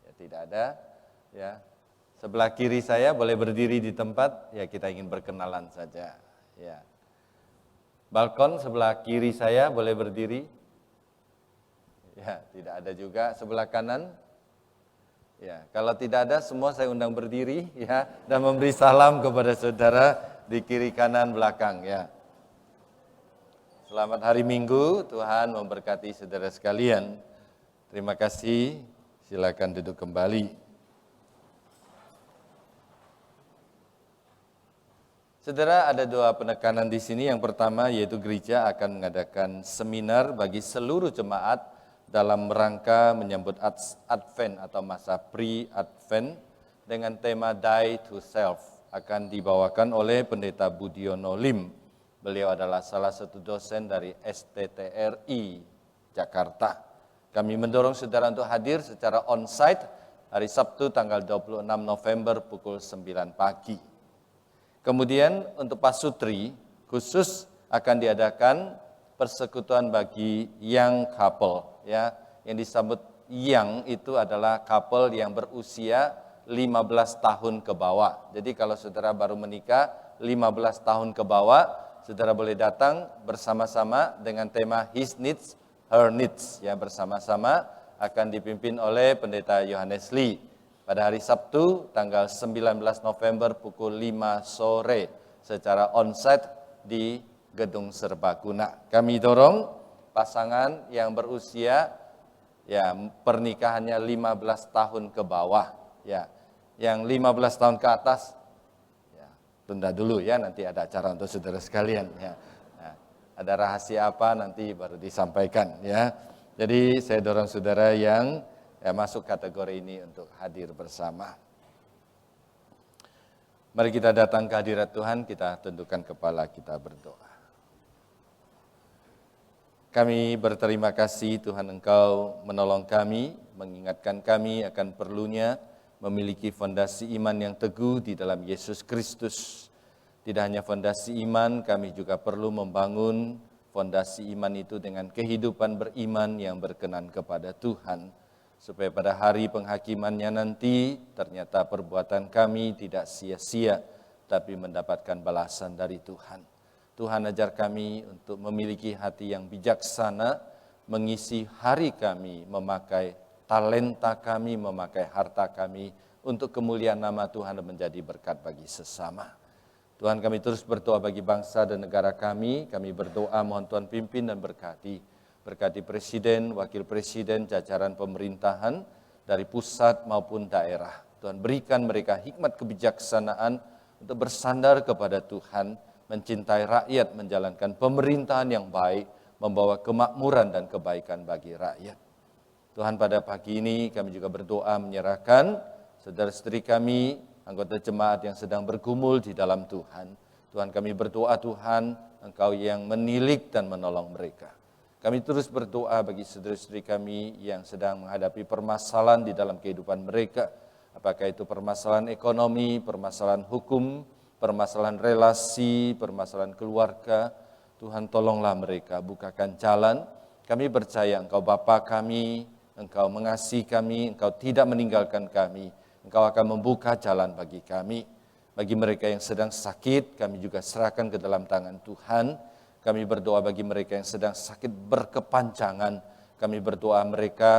S7: Ya tidak ada. Ya. Sebelah kiri saya boleh berdiri di tempat, ya kita ingin berkenalan saja. Ya. Balkon sebelah kiri saya boleh berdiri. Ya, tidak ada juga. Sebelah kanan. Ya, kalau tidak ada semua saya undang berdiri ya dan memberi salam kepada saudara di kiri kanan belakang ya. Selamat hari Minggu, Tuhan memberkati saudara sekalian. Terima kasih. Silakan duduk kembali. Saudara, ada dua penekanan di sini. Yang pertama yaitu gereja akan mengadakan seminar bagi seluruh jemaat dalam rangka menyambut Advent atau masa pre-Advent dengan tema Die to Self, akan dibawakan oleh Pendeta Budiono Lim. Beliau adalah salah satu dosen dari STTRI Jakarta. Kami mendorong saudara untuk hadir secara onsite hari Sabtu tanggal 26 November pukul 9 pagi. Kemudian untuk pasutri khusus akan diadakan persekutuan bagi young couple. Ya, yang disebut young itu adalah couple yang berusia 15 tahun ke bawah. Jadi kalau saudara baru menikah 15 tahun ke bawah, saudara boleh datang bersama-sama dengan tema His Needs, Her Needs. Ya, bersama-sama akan dipimpin oleh Pendeta Yohanes Lee pada hari Sabtu tanggal 19 November pukul 5 sore secara onsite di Gedung Serbaguna. Kami dorong pasangan yang berusia ya pernikahannya 15 tahun ke bawah, ya. Yang 15 tahun ke atas, ya, tunda dulu ya, nanti ada acara untuk saudara sekalian ya. Nah, ada rahasia apa nanti baru disampaikan ya. Jadi saya dorong saudara yang masuk kategori ini untuk hadir bersama. Mari kita datang ke hadirat Tuhan, kita tundukkan kepala, kita berdoa. Kami berterima kasih Tuhan Engkau menolong kami, mengingatkan kami akan perlunya memiliki fondasi iman yang teguh di dalam Yesus Kristus. Tidak hanya fondasi iman, kami juga perlu membangun fondasi iman itu dengan kehidupan beriman yang berkenan kepada Tuhan. Supaya pada hari penghakimannya nanti ternyata perbuatan kami tidak sia-sia, tapi mendapatkan balasan dari Tuhan. Tuhan ajar kami untuk memiliki hati yang bijaksana, mengisi hari kami, memakai talenta kami, memakai harta kami, untuk kemuliaan nama Tuhan dan menjadi berkat bagi sesama. Tuhan, kami terus berdoa bagi bangsa dan negara kami berdoa mohon Tuhan pimpin dan berkati. Berkati Presiden, Wakil Presiden, jajaran pemerintahan, dari pusat maupun daerah. Tuhan berikan mereka hikmat kebijaksanaan untuk bersandar kepada Tuhan, mencintai rakyat, menjalankan pemerintahan yang baik, membawa kemakmuran dan kebaikan bagi rakyat. Tuhan, pada pagi ini kami juga berdoa menyerahkan saudara-saudari kami, anggota jemaat yang sedang bergumul di dalam Tuhan. Tuhan, kami berdoa Tuhan, Engkau yang menilik dan menolong mereka. Kami terus berdoa bagi saudara-saudari kami yang sedang menghadapi permasalahan di dalam kehidupan mereka. Apakah itu permasalahan ekonomi, permasalahan hukum, permasalahan relasi, permasalahan keluarga. Tuhan, tolonglah mereka, bukakan jalan. Kami percaya Engkau Bapa kami, Engkau mengasihi kami, Engkau tidak meninggalkan kami. Engkau akan membuka jalan bagi kami. Bagi mereka yang sedang sakit, kami juga serahkan ke dalam tangan Tuhan. Kami berdoa bagi mereka yang sedang sakit berkepanjangan. Kami berdoa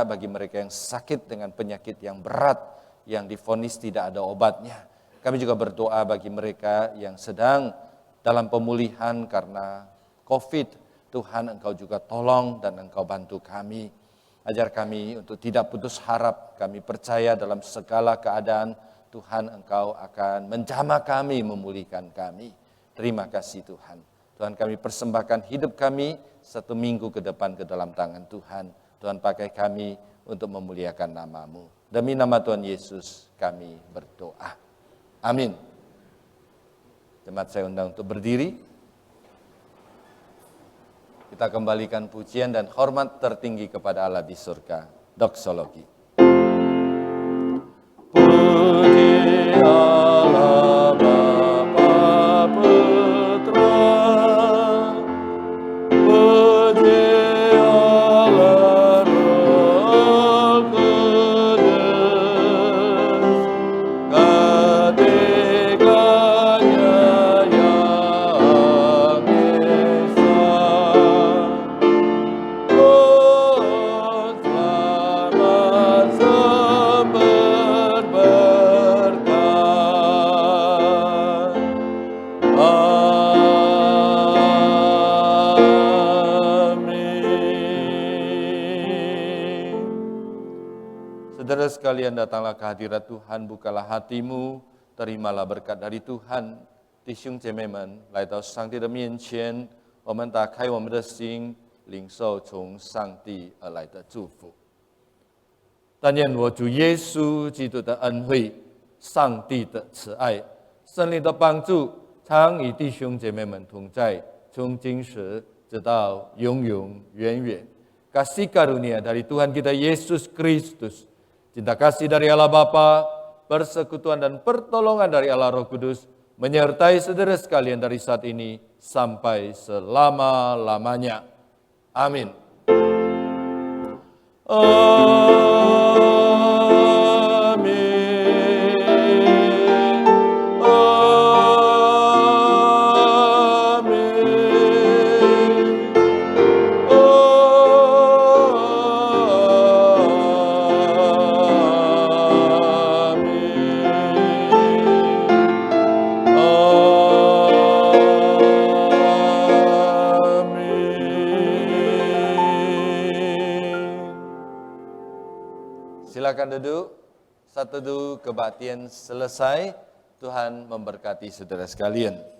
S7: bagi mereka yang sakit dengan penyakit yang berat, yang divonis tidak ada obatnya. Kami juga berdoa bagi mereka yang sedang dalam pemulihan karena COVID. Tuhan, Engkau juga tolong dan Engkau bantu kami. Ajar kami untuk tidak putus harap. Kami percaya dalam segala keadaan Tuhan Engkau akan menjamah kami, memulihkan kami. Terima kasih Tuhan. Tuhan, kami persembahkan hidup kami 1 minggu ke depan ke dalam tangan Tuhan. Tuhan, pakai kami untuk memuliakan nama-Mu. Demi nama Tuhan Yesus kami berdoa. Amin. Jemaat saya undang untuk berdiri. Kita kembalikan pujian dan hormat tertinggi kepada Allah di surga. Doksologi. Puji Allah Bapa Putra, puji Allah Roh Kudus, ketiganya yang esa. Selamat sumber berkat. Amin. Saudara sekalian, datanglah ke hadirat Tuhan, bukalah hatimu, terimalah berkat dari Tuhan. 弟兄姐妹们，来到上帝的面前，我们打开我们的心，领受从上帝而来的祝福。但愿我主耶稣基督的恩惠、上帝的慈爱、圣灵的帮助，常与弟兄姐妹们同在，从今时直到永永远远。Kasih karunia dari Tuhan kita Yesus Kristus, cinta kasih dari Allah Bapa, persekutuan dan pertolongan dari Allah Roh Kudus, menyertai saudara sekalian dari saat ini sampai selama-lamanya. Amin. duduk. Saat teduh kebaktian selesai, Tuhan memberkati saudara sekalian.